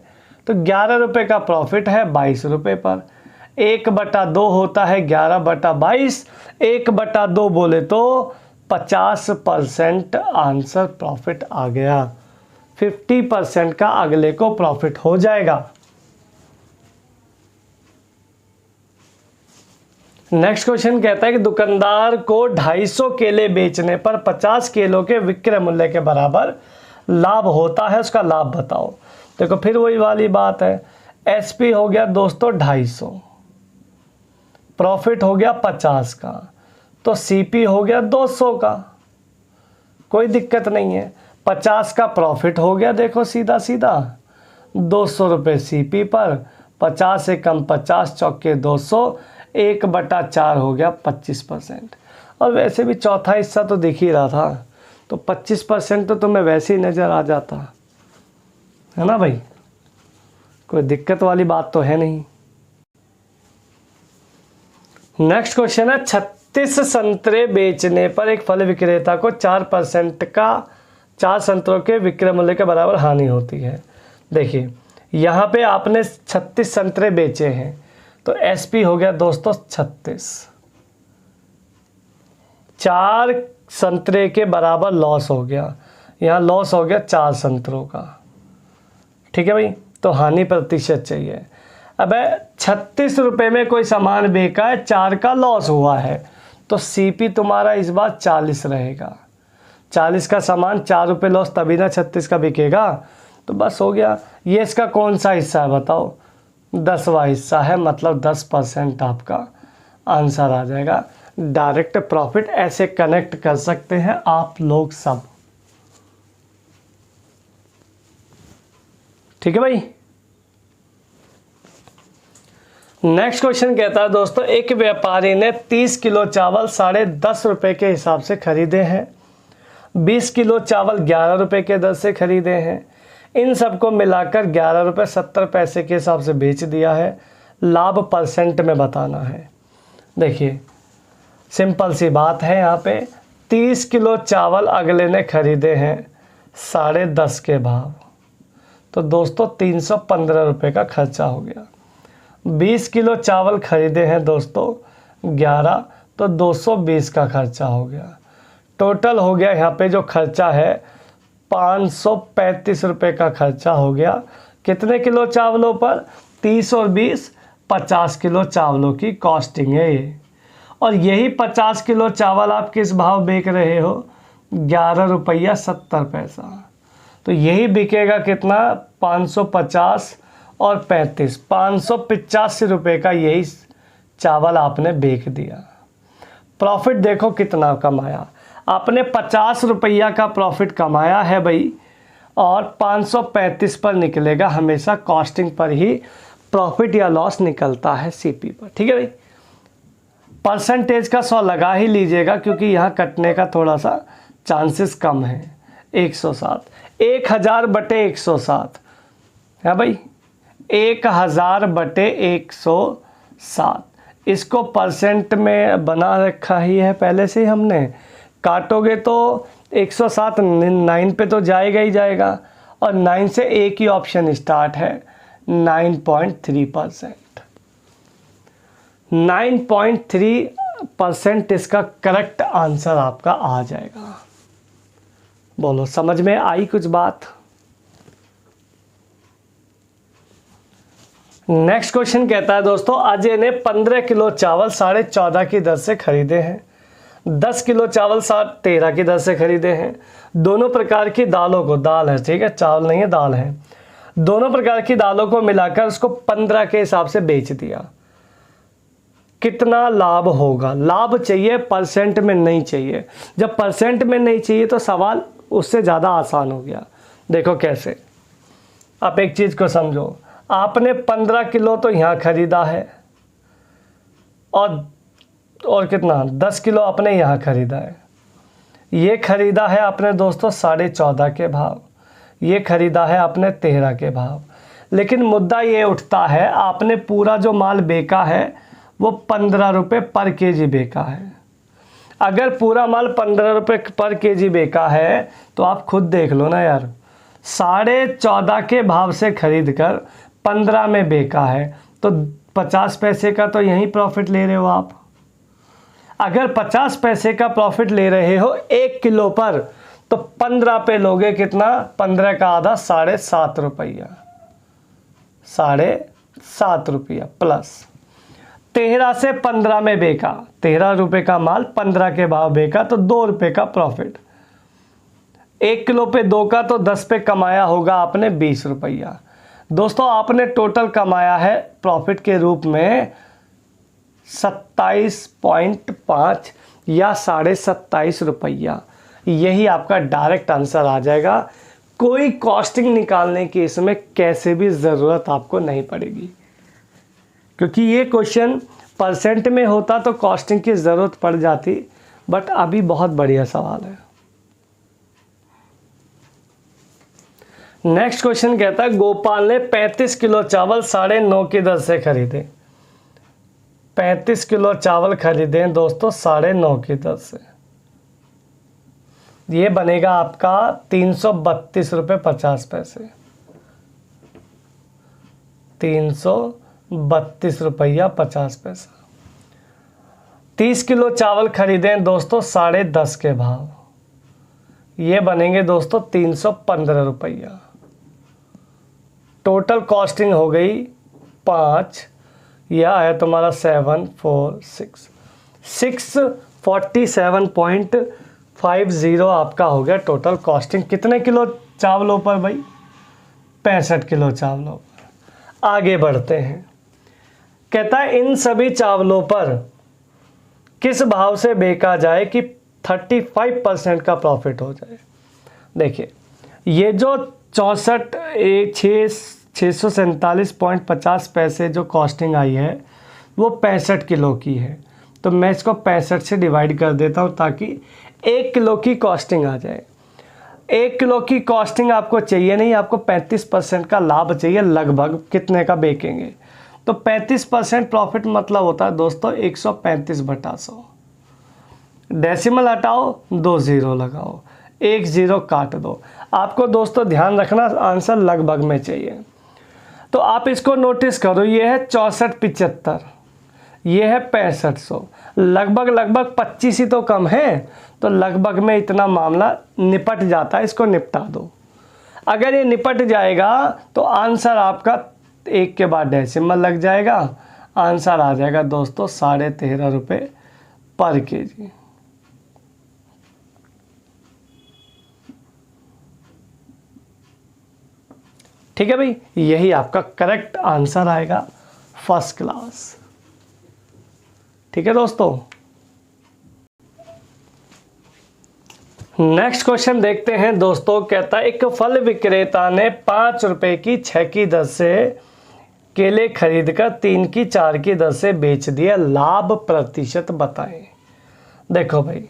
A: तो 11 रुपये का प्रॉफिट है 22 रुपये पर, 1/2 होता है 11/22, 1/2 बोले तो 50% आंसर प्रॉफिट आ गया। 50% का अगले को प्रॉफिट हो जाएगा। नेक्स्ट क्वेश्चन कहता है कि दुकानदार को 250 केले बेचने पर 50 किलो के विक्रय मूल्य के बराबर लाभ होता है, उसका लाभ बताओ। देखो फिर वही वाली बात है, एसपी हो गया दोस्तों 250, प्रॉफिट हो गया 50 का, तो सीपी हो गया 200 का, कोई दिक्कत नहीं है। 50 का प्रॉफिट हो गया, देखो सीधा सीधा 200 रुपये सीपी पर, 50 से कम 50 चौके 200, 1/4 हो गया 25%। और वैसे भी चौथा हिस्सा तो दिख ही रहा था, तो 25% तो तुम्हें वैसे ही नज़र आ जाता है ना भाई, कोई दिक्कत वाली बात तो है नहीं। नेक्स्ट क्वेश्चन है 36 संतरे बेचने पर एक फल विक्रेता को 4% का 4 संतरों के विक्रय मूल्य के बराबर हानि होती है। देखिए यहाँ पे आपने 36 संतरे बेचे हैं, तो एसपी हो गया दोस्तों 36, 4 संतरे के बराबर लॉस हो गया, यहाँ लॉस हो गया 4 संतरों का, ठीक है भाई। तो हानि प्रतिशत चाहिए। अब 36 रुपये में कोई सामान बेचा है, 4 का लॉस हुआ है, तो सीपी तुम्हारा इस बार 40 रहेगा। 40 का सामान 4 रुपये लॉस, तभी ना 36 का बिकेगा। तो बस हो गया। ये इसका कौन सा हिस्सा है बताओ, 10वां हिस्सा है, मतलब 10% आपका आंसर आ जाएगा। डायरेक्ट प्रॉफिट ऐसे कनेक्ट कर सकते हैं आप लोग सब, ठीक है भाई। नेक्स्ट क्वेश्चन कहता है दोस्तों, एक व्यापारी ने 30 किलो चावल 10.5 रुपये के हिसाब से खरीदे हैं, 20 किलो चावल 11 रुपये के दर से खरीदे हैं, इन सबको मिलाकर 11 रुपये 70 पैसे के हिसाब से बेच दिया है, लाभ परसेंट में बताना है। देखिए सिंपल सी बात है, यहाँ पे 30 किलो चावल अगले ने खरीदे हैं 10.5 के भाव, तो दोस्तों 315 रुपये का खर्चा हो गया। 20 किलो चावल खरीदे हैं दोस्तों 11, तो 220 का खर्चा हो गया। टोटल हो गया यहाँ पे जो खर्चा है 535 रुपये का खर्चा हो गया। कितने किलो चावलों पर, 30 और 20, 50 किलो चावलों की कॉस्टिंग है ये। और यही 50 किलो चावल आप किस भाव बेच रहे हो, 11 रुपया 70 पैसा। तो यही बिकेगा कितना, 550 और 35, 585 रुपये का यही चावल आपने बेच दिया। प्रॉफिट देखो कितना कमाया आपने, 50 रुपया का प्रॉफिट कमाया है भाई, और 535 पर निकलेगा, हमेशा कॉस्टिंग पर ही प्रॉफिट या लॉस निकलता है सीपी पर, ठीक है भाई। परसेंटेज का 100 लगा ही लीजिएगा, क्योंकि यहाँ कटने का थोड़ा सा चांसेस कम है। 107, 1000/107 है भाई, 1000/107, इसको परसेंट में बना रखा ही है पहले से ही हमने। काटोगे तो 107 9 पे तो जाएगा ही जाएगा, और 9 से एक ही ऑप्शन स्टार्ट है, 9.3%। 9.3% इसका करेक्ट आंसर आपका आ जाएगा। बोलो समझ में आई कुछ बात। नेक्स्ट क्वेश्चन कहता है दोस्तों, अजय ने 15 किलो चावल 14.5 की दर से खरीदे हैं, 10 किलो चावल 13 की दर से खरीदे हैं। दोनों प्रकार की दालों को, दाल है ठीक है, चावल नहीं है दाल है, दोनों प्रकार की दालों को मिलाकर उसको 15 के हिसाब से बेच दिया। कितना लाभ होगा, लाभ चाहिए, परसेंट में नहीं चाहिए। जब परसेंट में नहीं चाहिए तो सवाल उससे ज़्यादा आसान हो गया। देखो कैसे, आप एक चीज़ को समझो, आपने 15 किलो तो यहाँ खरीदा है, और कितना 10 किलो अपने यहाँ खरीदा है। ये खरीदा है आपने दोस्तों 14.5 के भाव, ये खरीदा है आपने 13 के भाव। लेकिन मुद्दा ये उठता है, आपने पूरा जो माल बेचा है वो 15 रुपये पर केजी बेचा है। अगर पूरा माल 15 रुपये पर केजी बेचा है तो आप खुद देख लो ना यार, 14.5 के भाव से खरीद कर 15 में बेचा है, तो 50 पैसे का तो यहीं प्रॉफिट ले रहे हो आप। अगर 50 पैसे का प्रॉफिट ले रहे हो 1 किलो पर, तो 15 पे लोगे कितना, 15 का आधा 7.5 रुपया, 7.5 रुपया प्लस 13 से 15 में बेका, 13 रुपए का माल 15 के भाव बेका तो 2 रुपए का प्रॉफिट। 1 किलो पे 2 का तो 10 पे कमाया होगा आपने 20 रुपया। दोस्तों आपने टोटल कमाया है प्रॉफिट के रूप में 27.5 या 27.5 रुपया। यही आपका डायरेक्ट आंसर आ जाएगा। कोई कॉस्टिंग निकालने की इसमें कैसे भी ज़रूरत आपको नहीं पड़ेगी, क्योंकि ये क्वेश्चन परसेंट में होता तो कॉस्टिंग की ज़रूरत पड़ जाती, बट अभी बहुत बढ़िया सवाल है। नेक्स्ट क्वेश्चन कहता है गोपाल ने 35 किलो चावल 9.5 की दर से खरीदे। 35 किलो चावल खरीदे दोस्तों 9.5 की दर से। ये बनेगा आपका 332 रुपये 50 पैसे। 332 रुपया 50 पैसा। 30 किलो चावल खरीदे दोस्तों 10.5 के भाव। ये बनेंगे दोस्तों 315 रुपया। टोटल कॉस्टिंग हो गई 5, यह है तुम्हारा 647.50 आपका हो गया टोटल कॉस्टिंग। कितने किलो चावलों पर भाई? 65 किलो चावलों पर। आगे बढ़ते हैं। कहता है इन सभी चावलों पर किस भाव से बेचा जाए कि 35% का प्रॉफिट हो जाए। देखिए ये जो 647.50 पैसे जो कॉस्टिंग आई है वो 65 किलो की है, तो मैं इसको 65 से डिवाइड कर देता हूँ ताकि 1 किलो की कॉस्टिंग आ जाए। 1 किलो की कॉस्टिंग आपको चाहिए नहीं, आपको 35% का लाभ चाहिए। लगभग कितने का बेचेंगे, तो 35% प्रॉफिट मतलब होता है दोस्तों 135/100। डेसिमल हटाओ, 2 ज़ीरो लगाओ, 1 ज़ीरो काट दो। आपको दोस्तों ध्यान रखना आंसर लगभग में चाहिए। तो आप इसको नोटिस करो, ये है 6475, ये है 6500, लगभग 25 ही तो कम है, तो लगभग में इतना मामला निपट जाता है। इसको निपटा दो। अगर ये निपट जाएगा तो आंसर आपका 1 के बाद डेसिमल लग जाएगा, आंसर आ जाएगा दोस्तों 13.5 रुपये पर केजी। ठीक है भाई, यही आपका करेक्ट आंसर आएगा, फर्स्ट क्लास। ठीक है दोस्तों, नेक्स्ट क्वेश्चन देखते हैं दोस्तों। कहता है एक फल विक्रेता ने 5 रुपए की 6 की दर से केले खरीदकर 3 की 4 की दर से बेच दिया, लाभ प्रतिशत बताएं। देखो भाई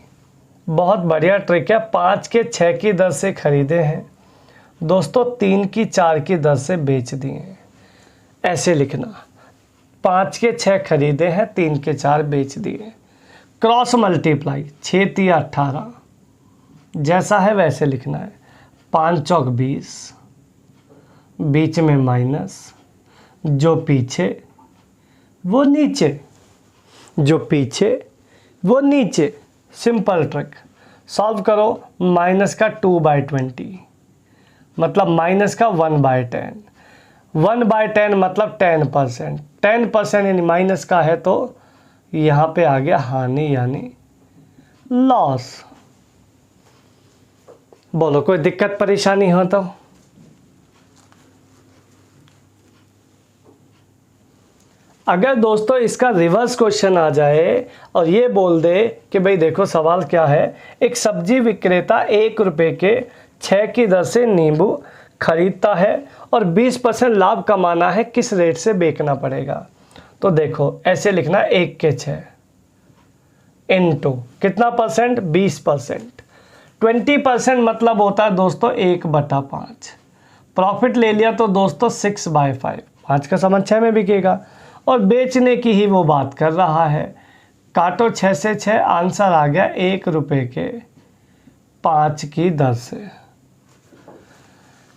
A: बहुत बढ़िया ट्रिक है। 5 के 6 की दर से खरीदे हैं दोस्तों, 3 की 4 की दर से बेच दिए हैं। ऐसे लिखना, 5 के 6 खरीदे हैं, 3 के 4 बेच दिए। क्रॉस मल्टीप्लाई, 6 तिया 18, जैसा है वैसे लिखना है। 5 चौक 20, बीच में माइनस, जो पीछे वो नीचे, जो पीछे वो नीचे। सिंपल ट्रिक, सॉल्व करो। माइनस का 2/20 मतलब माइनस का 1/10, 1/10 मतलब 10%, 10% यानी माइनस का है, तो यहाँ पे आ गया हानि यानी लॉस। बोलो कोई दिक्कत परेशानी हो तो। अगर दोस्तों इसका रिवर्स क्वेश्चन आ जाए और ये बोल दे कि भाई देखो सवाल क्या है, एक सब्जी विक्रेता 1 रुपए के 6 की दर से नींबू खरीदता है और 20% लाभ कमाना है, किस रेट से बेचना पड़ेगा। तो देखो ऐसे लिखना, 1 के 6 इनटू कितना परसेंट, 20%। 20% मतलब होता है दोस्तों 1/5। प्रॉफिट ले लिया तो दोस्तों 6/5, 5 का सामान 6 में बिकेगा, और बेचने की ही वो बात कर रहा है। काटो 6 से 6, आंसर आ गया 1 रुपए के 5 की दर से।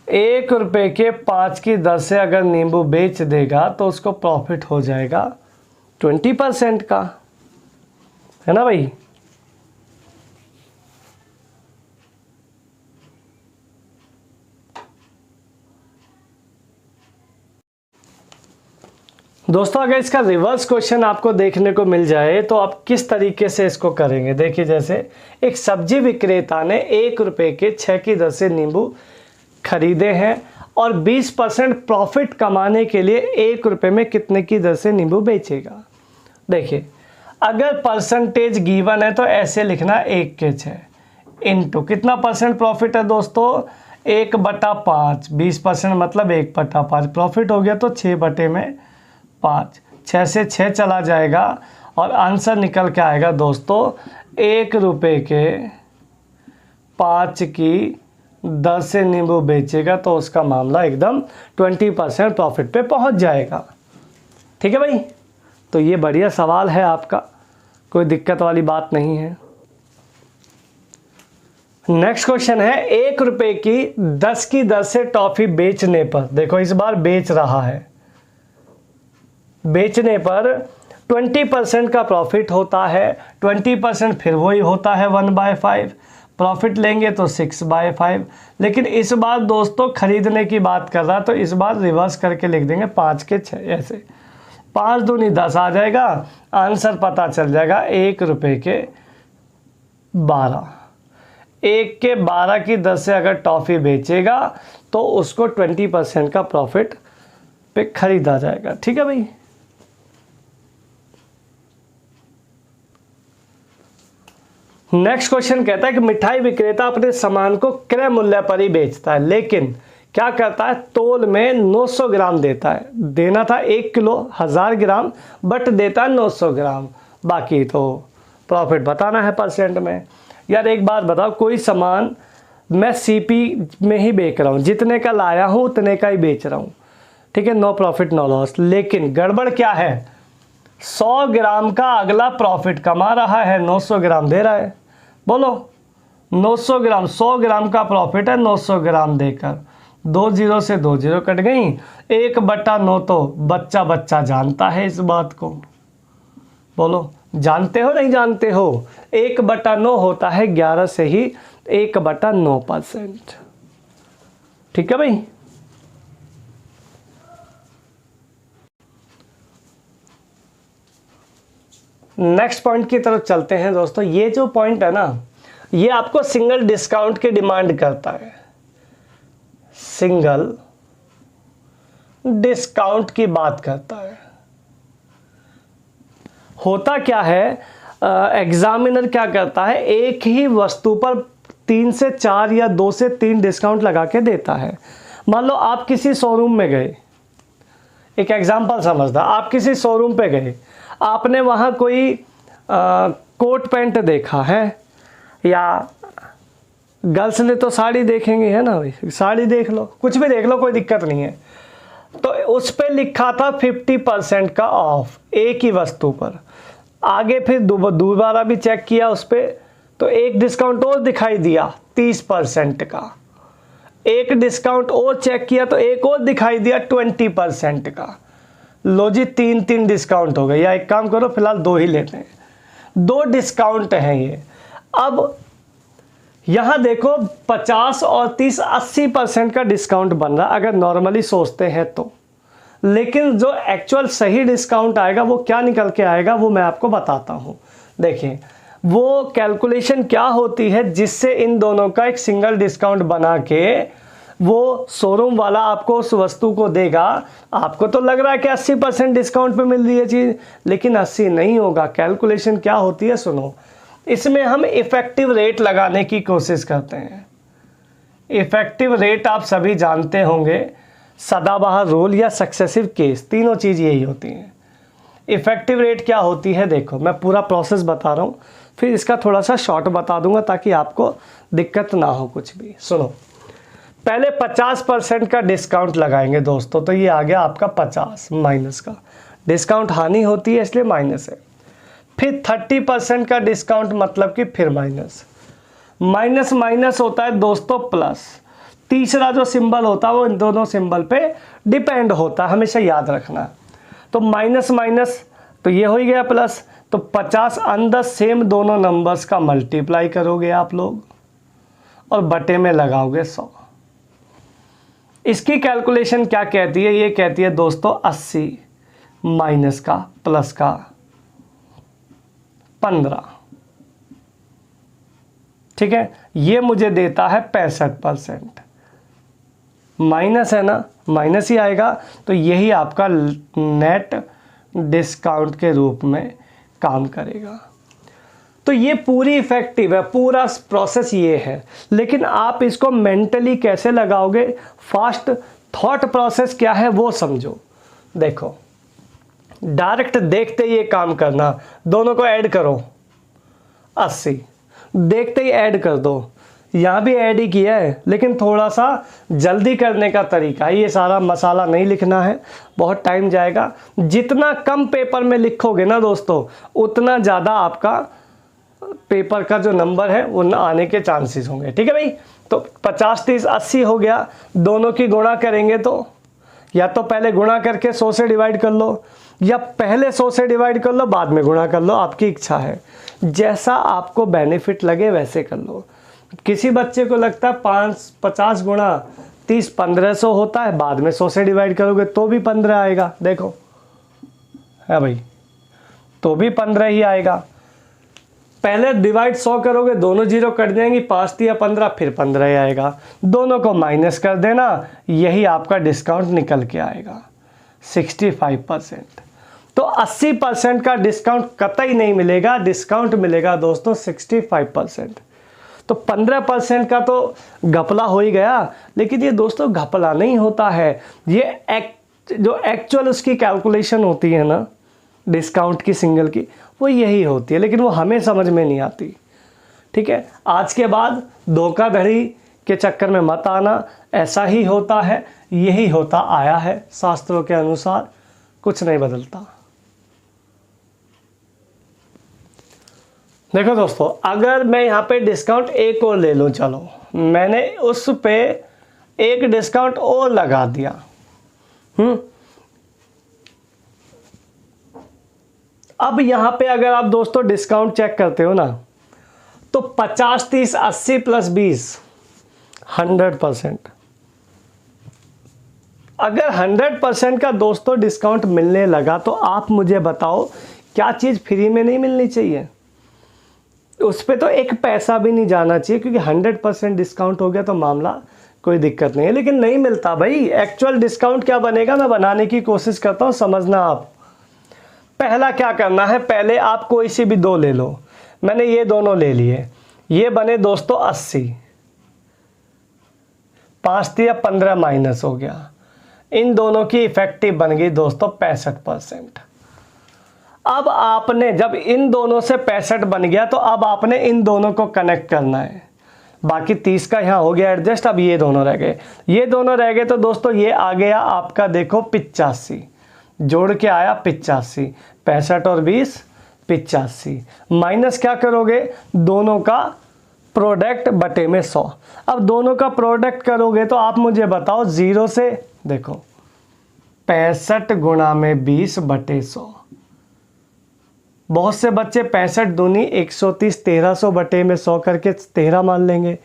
A: 1 रुपए के 5 की दर से अगर नींबू बेच देगा तो उसको प्रॉफिट हो जाएगा 20% का, है ना भाई। दोस्तों अगर इसका रिवर्स क्वेश्चन आपको देखने को मिल जाए तो आप किस तरीके से इसको करेंगे। देखिए, जैसे एक सब्जी विक्रेता ने 1 रुपये के 6 की दर से नींबू खरीदे हैं और 20% प्रॉफिट कमाने के लिए 1 रुपये में कितने की दर से नींबू बेचेगा। देखिए, अगर परसेंटेज गिवन है तो ऐसे लिखना 1 के 6 इंटू कितना परसेंट प्रॉफिट है दोस्तों, 1/5। 20% मतलब 1/5 प्रॉफिट हो गया, तो 6/5। 6 से 6 चला जाएगा और आंसर निकल के आएगा दोस्तों 1 रुपये के 5 की दर से नींबू बेचेगा, तो उसका मामला एकदम 20% प्रॉफिट पे पहुंच जाएगा। ठीक है भाई, तो ये बढ़िया सवाल है आपका, कोई दिक्कत वाली बात नहीं है। नेक्स्ट क्वेश्चन है, 1 रुपये की 10 की दर से टॉफी बेचने पर, देखो इस बार बेच रहा है, बेचने पर 20% का प्रॉफिट होता है। 20% फिर वही होता है 1/5, प्रॉफिट लेंगे तो 6/5। लेकिन इस बार दोस्तों खरीदने की बात कर रहा है, तो इस बार रिवर्स करके लिख देंगे 5 के 6, ऐसे 5 दूनी 10 आ जाएगा, आंसर पता चल जाएगा 1 रुपये के 12। 1 के 12 की दर से अगर टॉफ़ी बेचेगा तो उसको 20% का प्रॉफिट पे खरीदा जाएगा। ठीक है भाई। नेक्स्ट क्वेश्चन कहता है कि मिठाई विक्रेता अपने सामान को क्रय मूल्य पर ही बेचता है, लेकिन क्या करता है, तोल में 900 ग्राम देता है। देना था 1 किलो 1000 ग्राम, बट देता है 900 ग्राम। बाकी तो प्रॉफिट बताना है परसेंट में। यार एक बात बताओ, कोई सामान मैं सीपी में ही बेच रहा हूँ, जितने का लाया हूँ उतने का ही बेच रहा हूँ, ठीक है, नो प्रॉफिट नो लॉस। लेकिन गड़बड़ क्या है, 100 ग्राम का अगला प्रॉफिट कमा रहा है, 900 ग्राम दे रहा है। बोलो 900 ग्राम, 100 ग्राम का प्रॉफिट है 900 ग्राम देकर, 2 जीरो से 2 जीरो कट गई, 1/9। तो बच्चा बच्चा जानता है इस बात को, बोलो जानते हो नहीं जानते हो, 1/9 होता है 11 से ही 1/9%। ठीक है भाई। नेक्स्ट पॉइंट की तरफ चलते हैं दोस्तों। ये जो पॉइंट है ना, ये आपको सिंगल डिस्काउंट की डिमांड करता है। सिंगल डिस्काउंट की बात करता है। होता क्या है, एग्जामिनर क्या करता है, एक ही वस्तु पर 3 से 4 या 2 से 3 डिस्काउंट लगा के देता है। मान लो आप किसी शोरूम में गए, एक एग्जांपल समझना, आप किसी शोरूम पे गए, आपने वहाँ कोई कोट पैंट देखा है, या गर्ल्स ने तो साड़ी देखेंगे, है ना भाई, साड़ी देख लो, कुछ भी देख लो, कोई दिक्कत नहीं है। तो उस पर लिखा था 50% का ऑफ एक ही वस्तु पर। आगे फिर दोबारा भी चेक किया उस पर, तो एक डिस्काउंट और दिखाई दिया 30% का। एक डिस्काउंट और चेक किया तो एक और दिखाई दिया 20% का। लो जी, 3 डिस्काउंट हो गए। या एक काम करो, फिलहाल 2 ही लेते हैं, 2 डिस्काउंट हैं ये। अब यहाँ देखो 50 और 30 80% का डिस्काउंट बन रहा अगर नॉर्मली सोचते हैं तो। लेकिन जो एक्चुअल सही डिस्काउंट आएगा वो क्या निकल के आएगा, वो मैं आपको बताता हूँ। देखिए वो कैलकुलेशन क्या होती है जिससे इन दोनों का एक सिंगल डिस्काउंट बना के वो शोरूम वाला आपको उस वस्तु को देगा। आपको तो लग रहा है कि 80% डिस्काउंट पे मिल रही है चीज़, लेकिन 80 नहीं होगा। कैलकुलेशन क्या होती है सुनो, इसमें हम इफ़ेक्टिव रेट लगाने की कोशिश करते हैं। इफ़ेक्टिव रेट आप सभी जानते होंगे, सदाबहार रूल या सक्सेसिव केस, तीनों चीज़ यही होती हैं। इफ़ेक्टिव रेट क्या होती है, देखो मैं पूरा प्रोसेस बता रहा हूँ, फिर इसका थोड़ा सा शॉर्ट बता दूंगा ताकि आपको दिक्कत ना हो कुछ भी। सुनो, पहले 50% का डिस्काउंट लगाएंगे दोस्तों, तो ये आ गया आपका 50 माइनस का डिस्काउंट, हानि होती है इसलिए माइनस है। फिर 30% का डिस्काउंट मतलब कि फिर माइनस, माइनस माइनस होता है दोस्तों प्लस। तीसरा जो सिंबल होता है वो इन दोनों सिंबल पे डिपेंड होता है, हमेशा याद रखना। तो माइनस माइनस तो ये हो ही गया प्लस, तो 50 अंदर सेम दोनों नंबर्स का मल्टीप्लाई करोगे आप लोग और बटे में लगाओगे 100। इसकी कैलकुलेशन क्या कहती है, ये कहती है दोस्तों 80 माइनस का प्लस का 15, ठीक है, ये मुझे देता है 65%। माइनस है ना, माइनस ही आएगा, तो यही आपका नेट डिस्काउंट के रूप में काम करेगा। तो ये पूरी इफेक्टिव है, पूरा प्रोसेस ये है। लेकिन आप इसको मेंटली कैसे लगाओगे, फास्ट थॉट प्रोसेस क्या है वो समझो। देखो, डायरेक्ट देखते ही ये काम करना, दोनों को ऐड करो 80, देखते ही ऐड कर दो। यहाँ भी ऐड ही किया है, लेकिन थोड़ा सा जल्दी करने का तरीका है। ये सारा मसाला नहीं लिखना है, बहुत टाइम जाएगा। जितना कम पेपर में लिखोगे ना दोस्तों, उतना ज़्यादा आपका पेपर का जो नंबर है वो आने के चांसेस होंगे, ठीक है भाई। तो 50 30 80 हो गया, दोनों की गुणा करेंगे तो या तो पहले गुणा करके 100 से डिवाइड कर लो, या पहले 100 से डिवाइड कर लो बाद में गुणा कर लो, आपकी इच्छा है। जैसा आपको बेनिफिट लगे वैसे कर लो। किसी बच्चे को लगता है 50 गुणा 30 1500 होता है, बाद में 100 से डिवाइड करोगे तो भी 15 आएगा। देखो है भाई, तो भी 15 ही आएगा। पहले डिवाइड 100 करोगे, दोनों जीरो कट जाएंगी, 5 या 15, फिर 15 ही आएगा। दोनों को माइनस कर देना, यही आपका डिस्काउंट निकल के आएगा 65%। तो 80% का डिस्काउंट कतई नहीं मिलेगा, डिस्काउंट मिलेगा दोस्तों 65%। तो 15% का तो घपला हो ही गया। लेकिन ये दोस्तों घपला नहीं होता है, ये जो एक्चुअल उसकी कैलकुलेशन होती है ना डिस्काउंट की सिंगल की, वो यही होती है, लेकिन वो हमें समझ में नहीं आती, ठीक है। आज के बाद धोखाधड़ी के चक्कर में मत आना, ऐसा ही होता है, यही होता आया है शास्त्रों के अनुसार, कुछ नहीं बदलता। देखो दोस्तों, अगर मैं यहाँ पे डिस्काउंट एक और ले लूँ, चलो मैंने उस पे एक डिस्काउंट और लगा दिया, अब यहाँ पे अगर आप दोस्तों डिस्काउंट चेक करते हो ना, तो 50 30 80 प्लस 20 100%। अगर 100% का दोस्तों डिस्काउंट मिलने लगा, तो आप मुझे बताओ क्या चीज़ फ्री में नहीं मिलनी चाहिए? उस पर तो एक पैसा भी नहीं जाना चाहिए, क्योंकि 100% डिस्काउंट हो गया तो मामला कोई दिक्कत नहीं है। लेकिन नहीं मिलता भाई। एक्चुअल डिस्काउंट क्या बनेगा, मैं बनाने की कोशिश करता हूँ, समझना आप। पहला क्या करना है, पहले आप कोई सी भी दो ले लो। मैंने ये दोनों ले लिए, ये बने दोस्तों 80, 5 या 15 माइनस हो गया। इन दोनों की इफेक्टिव बन गई दोस्तों 65%। अब आपने जब इन दोनों से 65 बन गया, तो अब आपने इन दोनों को कनेक्ट करना है। बाकी 30 का यहाँ हो गया एडजस्ट। अब ये दोनों रह गए, ये दोनों रह गए, तो दोस्तों ये आ गया आपका देखो 85, जोड़ के आया 85, 65 और 20 85। माइनस क्या करोगे, दोनों का प्रोडक्ट बटे में 100। अब दोनों का प्रोडक्ट करोगे तो आप मुझे बताओ, 0 से देखो 65 गुणा में 20 बटे 100। बहुत से बच्चे 65 दूनी 130 1300 बटे में 100 करके 13 मान लेंगे।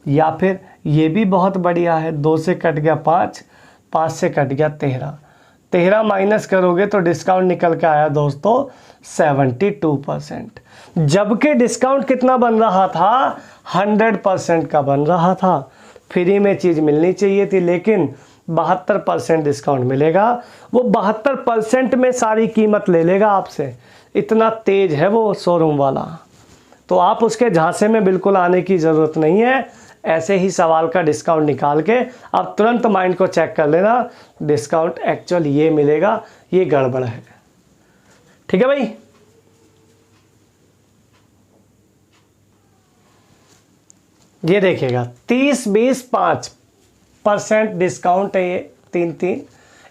A: या फिर ये भी बहुत बढ़िया है, 2 से कट गया 5, 5 से कट गया 13, 13 माइनस करोगे तो डिस्काउंट निकल के आया दोस्तों 72%। जबकि डिस्काउंट कितना बन रहा था, 100% का बन रहा था। फ्री में चीज़ मिलनी चाहिए थी, लेकिन 72% डिस्काउंट मिलेगा। वो 72% में सारी कीमत ले लेगा आपसे, इतना तेज है वो शोरूम वाला। तो आप उसके झांसे में बिल्कुल आने की ज़रूरत नहीं है। ऐसे ही सवाल का डिस्काउंट निकाल के आप तुरंत माइंड को चेक कर लेना, डिस्काउंट एक्चुअल ये मिलेगा, ये गड़बड़ है। ठीक है भाई। ये देखिएगा 30 20 5% डिस्काउंट है, ये 3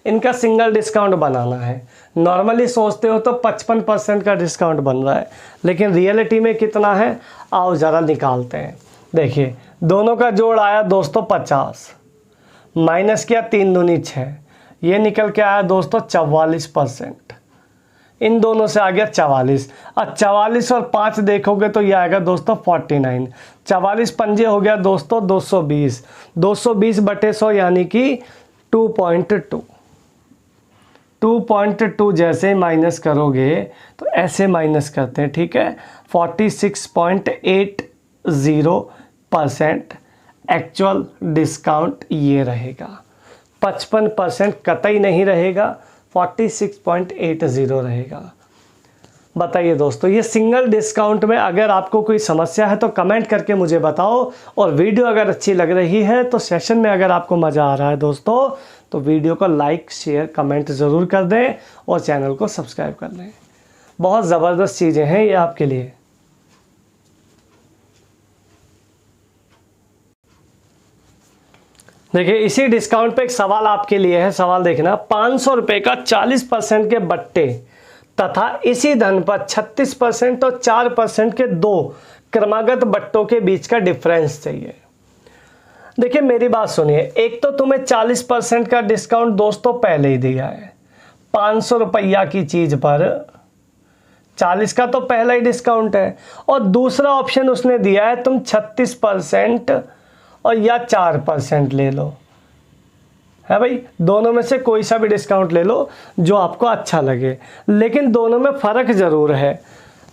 A: इनका सिंगल डिस्काउंट बनाना है। नॉर्मली सोचते हो तो 55% का डिस्काउंट बन रहा है, लेकिन रियलिटी में कितना है, आओ ज़रा निकालते हैं। देखिए दोनों का जोड़ आया दोस्तों 50, माइनस किया 3 दूनी 6, ये निकल के आया दोस्तों 44%। इन दोनों से आ गया 44। अब 44 और 5 देखोगे तो ये आएगा दोस्तों 49। 44 पंजे हो गया दोस्तों 220, 220 बटे 100 यानी कि 2.2। 2.2 जैसे ही माइनस करोगे तो ऐसे माइनस करते हैं, ठीक है। 46.80% एक्चुअल डिस्काउंट ये रहेगा, 55% कतई नहीं रहेगा, 46.80 रहेगा। बताइए दोस्तों, ये सिंगल डिस्काउंट में अगर आपको कोई समस्या है तो कमेंट करके मुझे बताओ, और वीडियो अगर अच्छी लग रही है तो सेशन में अगर आपको मज़ा आ रहा है दोस्तों तो वीडियो को लाइक शेयर कमेंट ज़रूर कर दें और चैनल को सब्सक्राइब कर लें। बहुत ज़बरदस्त चीज़ें हैं ये आपके लिए। देखिए, इसी डिस्काउंट पे एक सवाल आपके लिए है, सवाल देखना। 500 रुपये का 40% के बट्टे तथा इसी धन पर 36% और 4% के दो क्रमागत बट्टों के बीच का डिफरेंस चाहिए। देखिए मेरी बात सुनिए, एक तो तुम्हें 40% का डिस्काउंट दोस्तों पहले ही दिया है, 500 रुपया की चीज़ पर 40 का तो पहला ही डिस्काउंट है, और दूसरा ऑप्शन उसने दिया है तुम 36% और या 4% ले लो, है भाई। दोनों में से कोई सा भी डिस्काउंट ले लो जो आपको अच्छा लगे, लेकिन दोनों में फ़र्क ज़रूर है।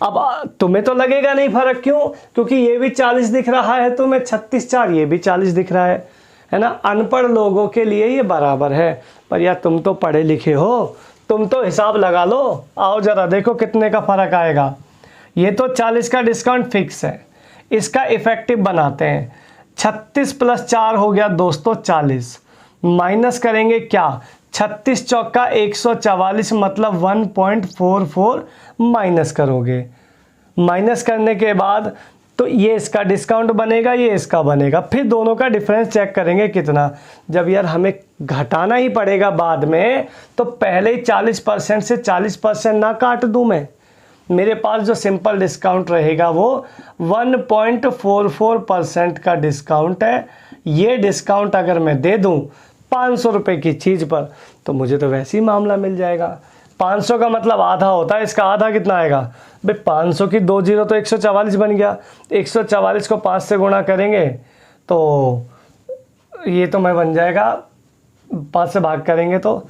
A: अब तुम्हें तो लगेगा नहीं फ़र्क, क्यों? क्योंकि ये भी 40 दिख रहा है तुम्हें, 36/4 ये भी 40 दिख रहा है ना। अनपढ़ लोगों के लिए ये बराबर है, पर यार तुम तो पढ़े लिखे हो, तुम तो हिसाब लगा लो। आओ ज़रा देखो कितने का फ़र्क आएगा। ये तो 40 का डिस्काउंट फिक्स है, इसका इफ़ेक्टिव बनाते हैं। 36 + 4 हो गया दोस्तों 40, माइनस करेंगे क्या, 36 चौका 144 मतलब 1.44 माइनस करोगे। माइनस करने के बाद तो ये इसका डिस्काउंट बनेगा, ये इसका बनेगा, फिर दोनों का डिफरेंस चेक करेंगे कितना। जब यार हमें घटाना ही पड़ेगा बाद में, तो पहले ही 40% से 40% ना काट दूं मैं। मेरे पास जो सिंपल डिस्काउंट रहेगा वो 1.44% का डिस्काउंट है। ये डिस्काउंट अगर मैं दे दूं 500 रुपये की चीज़ पर, तो मुझे तो वैसे ही मामला मिल जाएगा। 500 का मतलब आधा होता है, इसका आधा कितना आएगा भाई, 500 की 2 जीरो तो 144 बन गया। 144 को 5 से गुणा करेंगे तो ये तो मैं बन जाएगा, 5 से भाग करेंगे तो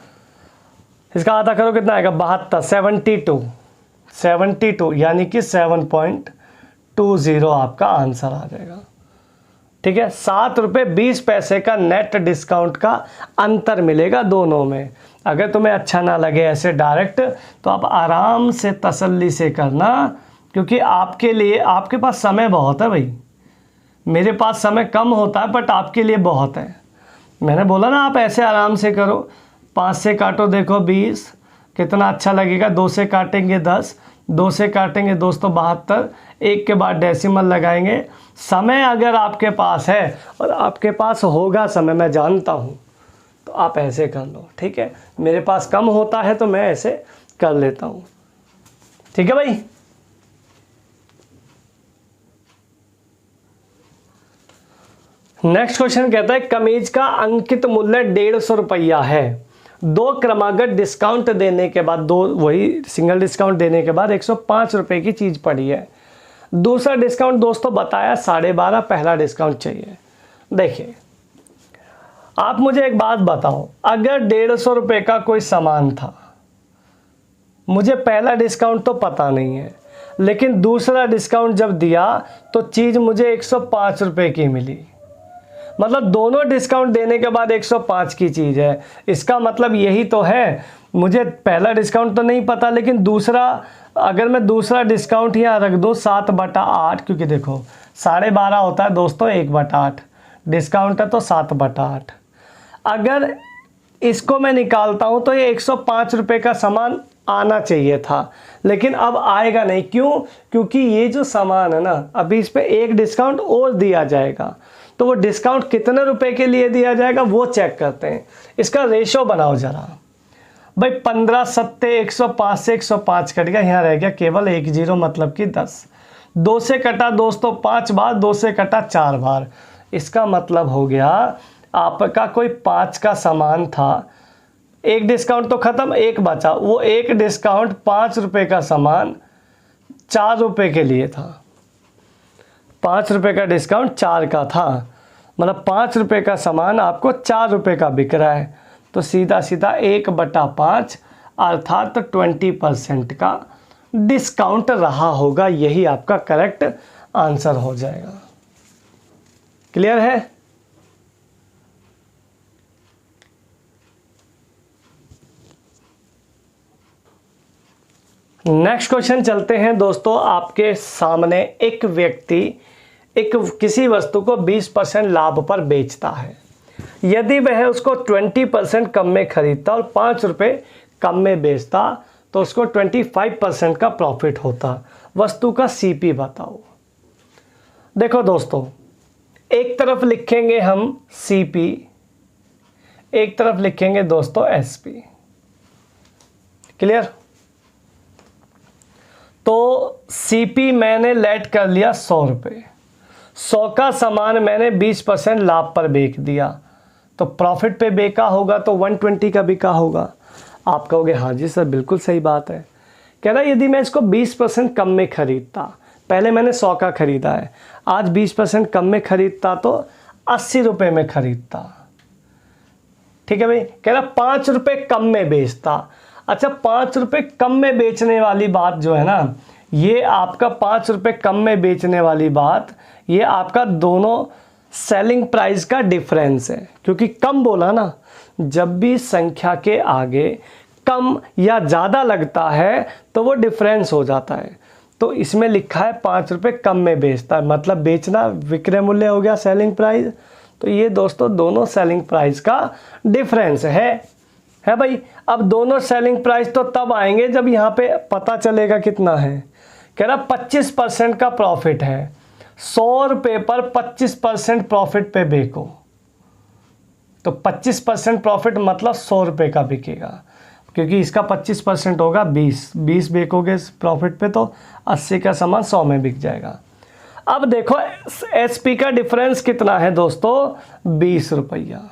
A: इसका आधा करो कितना आएगा, 72, 72 यानी कि 7.20 आपका आंसर आ जाएगा। ठीक है, 7 रुपये 20 पैसे का नेट डिस्काउंट का अंतर मिलेगा दोनों में। अगर तुम्हें अच्छा ना लगे ऐसे डायरेक्ट, तो आप आराम से तसल्ली से करना, क्योंकि आपके लिए, आपके पास समय बहुत है भाई। मेरे पास समय कम होता है बट आपके लिए बहुत है। मैंने बोला ना आप ऐसे आराम से करो। 5 से काटो देखो 20, कितना अच्छा लगेगा। 2 से काटेंगे 10, 2 से काटेंगे दोस्तों 72, 1 के बाद डेसिमल लगाएंगे। समय अगर आपके पास है, और आपके पास होगा समय, मैं जानता हूँ, तो आप ऐसे कर लो। ठीक है, मेरे पास कम होता है तो मैं ऐसे कर लेता हूँ। ठीक है भाई। नेक्स्ट क्वेश्चन कहता है कमीज का अंकित मूल्य 150 रुपया है। 2 क्रमागत डिस्काउंट देने के बाद, वही सिंगल डिस्काउंट देने के बाद 105 रुपये की चीज़ पड़ी है। दूसरा डिस्काउंट दोस्तों बताया 12.5, पहला डिस्काउंट चाहिए। देखिए, आप मुझे एक बात बताओ, अगर 150 रुपये का कोई सामान था, मुझे पहला डिस्काउंट तो पता नहीं है, लेकिन दूसरा डिस्काउंट जब दिया तो चीज़ मुझे 105 रुपये की मिली। मतलब दोनों डिस्काउंट देने के बाद 105 की चीज़ है। इसका मतलब यही तो है, मुझे पहला डिस्काउंट तो नहीं पता, लेकिन दूसरा, अगर मैं दूसरा डिस्काउंट यहाँ रख दूँ 7/8, क्योंकि देखो 12.5 होता है दोस्तों 1/8, डिस्काउंट है तो 7/8। अगर इसको मैं निकालता हूँ तो ये 105 रुपये का सामान आना चाहिए था, लेकिन अब आएगा नहीं। क्यों? क्योंकि ये जो सामान है ना, अभी इस पर एक डिस्काउंट और दिया जाएगा, तो वो डिस्काउंट कितने रुपए के लिए दिया जाएगा वो चेक करते हैं। इसका रेशो बनाओ जरा भाई। 15 7 105 से 105 कट गया, यहाँ रह गया केवल 1 0, मतलब कि 10। 2 से कटा दोस्तों 5 बार, 2 से कटा 4 बार। इसका मतलब हो गया आपका कोई 5 का सामान था, एक डिस्काउंट तो ख़त्म, एक बचा। वो एक डिस्काउंट 5 रुपये का सामान 4 रुपये के लिए था। 5 रुपये का डिस्काउंट 4 का था, मतलब 5 रुपये का सामान आपको 4 रुपये का बिक रहा है। तो सीधा सीधा 1/5 अर्थात 20% का डिस्काउंट रहा होगा। यही आपका करेक्ट आंसर हो जाएगा। क्लियर है? नेक्स्ट क्वेश्चन चलते हैं दोस्तों। आपके सामने एक व्यक्ति किसी वस्तु को 20% लाभ पर बेचता है। यदि वह उसको 20% कम में खरीदता और 5 रुपये कम में बेचता तो उसको 25% का प्रॉफिट होता। वस्तु का सीपी बताओ। देखो दोस्तों, एक तरफ लिखेंगे हम सीपी, एक तरफ लिखेंगे दोस्तों एसपी। क्लियर? तो सीपी मैंने लेट कर लिया 100 रुपये, 100 का सामान मैंने 20% लाभ पर बेच दिया, तो प्रॉफिट पे बेचा होगा तो 120 का बिका होगा। आप कहोगे हाँ जी सर बिल्कुल सही बात है। कह रहा यदि मैं इसको 20% कम में खरीदता, पहले मैंने 100 का खरीदा है, आज 20% कम में खरीदता तो 80 रुपये में खरीदता। ठीक है भाई। कह रहा 5 रुपये कम में बेचता। अच्छा, 5 रुपये कम में बेचने वाली बात जो है ना, ये आपका 5 रुपये कम में बेचने वाली बात, ये आपका दोनों सेलिंग प्राइस का डिफरेंस है। क्योंकि कम बोला ना, जब भी संख्या के आगे कम या ज़्यादा लगता है तो वो डिफरेंस हो जाता है। तो इसमें लिखा है 5 रुपये कम में बेचता है, मतलब बेचना विक्रय मूल्य हो गया सेलिंग प्राइस। तो ये दोस्तों दोनों सेलिंग प्राइस का डिफरेंस है भाई। अब दोनों सेलिंग प्राइस तो तब आएंगे जब यहाँ पे पता चलेगा कितना है। कह रहा 25% का प्रॉफिट है, 100 रुपये पर 25% प्रॉफिट पे बेचो, तो 25% प्रॉफिट मतलब 100 रुपये का बिकेगा। क्योंकि इसका 25% होगा 20 बेचोगे प्रॉफिट पे तो 80 का सामान 100 में बिक जाएगा। अब देखो एसपी का डिफरेंस कितना है दोस्तों, 20 रुपया।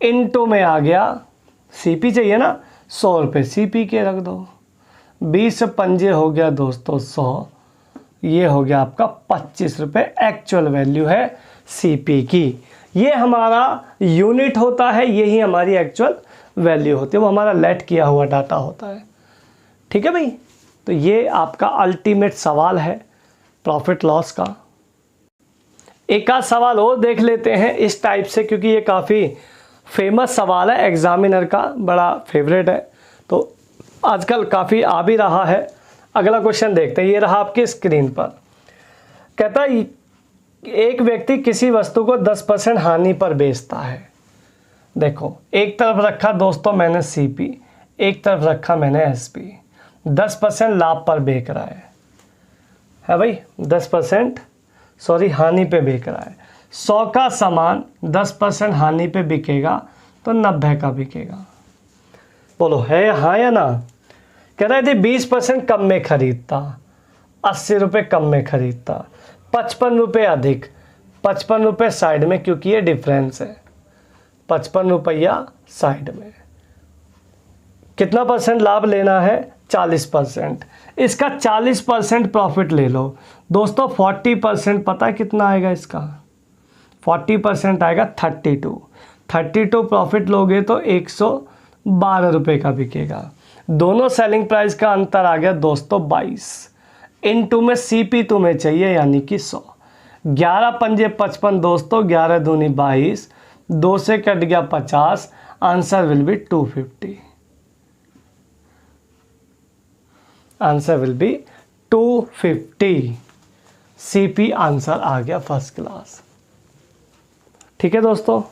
A: इनटू में आ गया, सीपी चाहिए ना, 100 रुपये सीपी के रख दो, 20 पंजे हो गया दोस्तों 100, ये हो गया आपका 25 रुपये एक्चुअल वैल्यू है सीपी की। ये हमारा यूनिट होता है, यही हमारी एक्चुअल वैल्यू होती है, वो हमारा लेट किया हुआ डाटा होता है। ठीक है भाई। तो ये आपका अल्टीमेट सवाल है प्रॉफिट लॉस का। एक आध सवाल और देख लेते हैं इस टाइप से, क्योंकि ये काफ़ी फेमस सवाल है, एग्जामिनर का बड़ा फेवरेट है, तो आजकल काफ़ी आ भी रहा है। अगला क्वेश्चन देखते हैं, ये रहा आपकी स्क्रीन पर। कहता है एक व्यक्ति किसी वस्तु को 10% हानि पर बेचता है। देखो एक तरफ रखा दोस्तों मैंने सीपी, एक तरफ रखा मैंने एसपी। 10% लाभ पर बेच रहा है भाई, 10% हानि पे बेच रहा है। 100 का सामान 10% हानि पे बिकेगा तो 90 का बिकेगा। बोलो है हाँ या ना? कह रहा है यदि 20% कम में खरीदता, 80 रुपये कम में खरीदता, 55 रुपये अधिक, 55 रुपये साइड में, क्योंकि ये डिफरेंस है, 55 रुपया साइड में। कितना परसेंट लाभ लेना है? 40%। इसका 40% प्रॉफिट ले लो दोस्तों। 40% पता है कितना आएगा इसका? 40% आएगा 32 प्रॉफिट लोगे तो 112 रुपये का बिकेगा। दोनों सेलिंग प्राइस का अंतर आ गया दोस्तों 22। इनटू में सीपी तुम्हें चाहिए यानी कि 100। 11 पंजे 55 दोस्तों, 11 दूनी 22, 2 से कट गया 50, answer will be 250। Answer will be 250। CP answer आ गया फर्स्ट क्लास। ठीक है दोस्तों।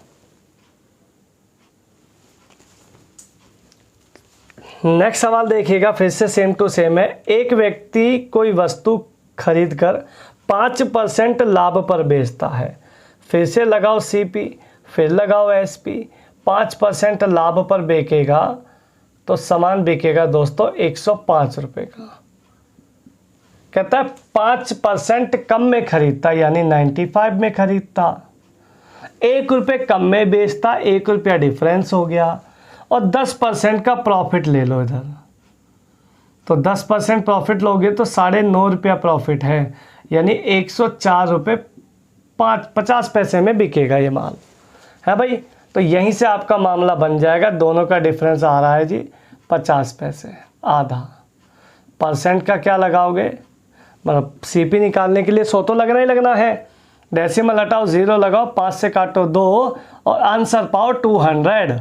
A: नेक्स्ट सवाल देखिएगा, फिर से सेम टू सेम है। एक व्यक्ति कोई वस्तु खरीदकर 5% लाभ पर बेचता है। फिर से लगाओ सीपी, फिर लगाओ एसपी। 5% लाभ पर बेचेगा तो सामान बिकेगा दोस्तों 105 रुपये का। कहता है 5% कम में खरीदता यानी 95 में खरीदता, 1 रुपये कम में बेचता, 1 रुपया डिफरेंस हो गया, और 10% का प्रॉफिट ले लो इधर। तो 10% प्रॉफिट लोगे तो 9.5 रुपया प्रॉफिट है, यानी 104 रुपये 50 पैसे में बिकेगा ये माल, है भाई। तो यहीं से आपका मामला बन जाएगा। दोनों का डिफरेंस आ रहा है जी 50 पैसे, आधा। परसेंट का क्या लगाओगे, मतलब सीपी निकालने के लिए 100 तो लगना ही लगना है। डेसिमल हटाओ, 0 लगाओ, 5 से काटो 2 और आंसर पाओ 200।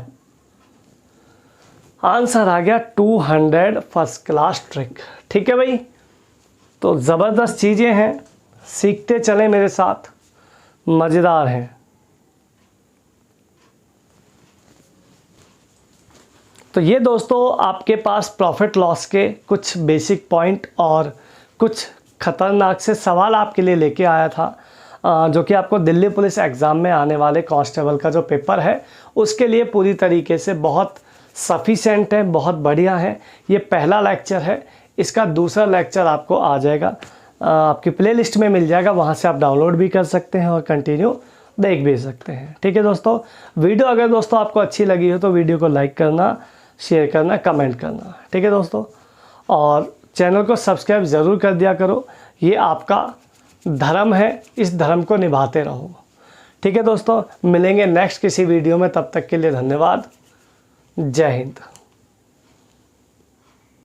A: आंसर आ गया 200। First class trick. ठीक है भाई, तो ज़बरदस्त चीज़ें हैं, सीखते चलें मेरे साथ, मज़ेदार हैं। तो ये दोस्तों आपके पास प्रॉफिट लॉस के कुछ बेसिक पॉइंट और कुछ ख़तरनाक से सवाल आपके लिए लेके आया था, जो कि आपको दिल्ली पुलिस एग्ज़ाम में आने वाले कांस्टेबल का जो पेपर है उसके लिए पूरी तरीके से बहुत सफिशेंट है, बहुत बढ़िया है। ये पहला लेक्चर है, इसका दूसरा लेक्चर आपको आ जाएगा, आपकी प्लेलिस्ट में मिल जाएगा, वहाँ से आप डाउनलोड भी कर सकते हैं और कंटिन्यू देख भी सकते हैं। ठीक है दोस्तों, वीडियो अगर दोस्तों आपको अच्छी लगी हो तो वीडियो को लाइक करना, शेयर करना, कमेंट करना। ठीक है दोस्तों, और चैनल को सब्सक्राइब ज़रूर कर दिया करो, ये आपका धर्म है, इस धर्म को निभाते रहो। ठीक है दोस्तों, मिलेंगे नेक्स्ट किसी वीडियो में, तब तक के लिए धन्यवाद। जय हिंद।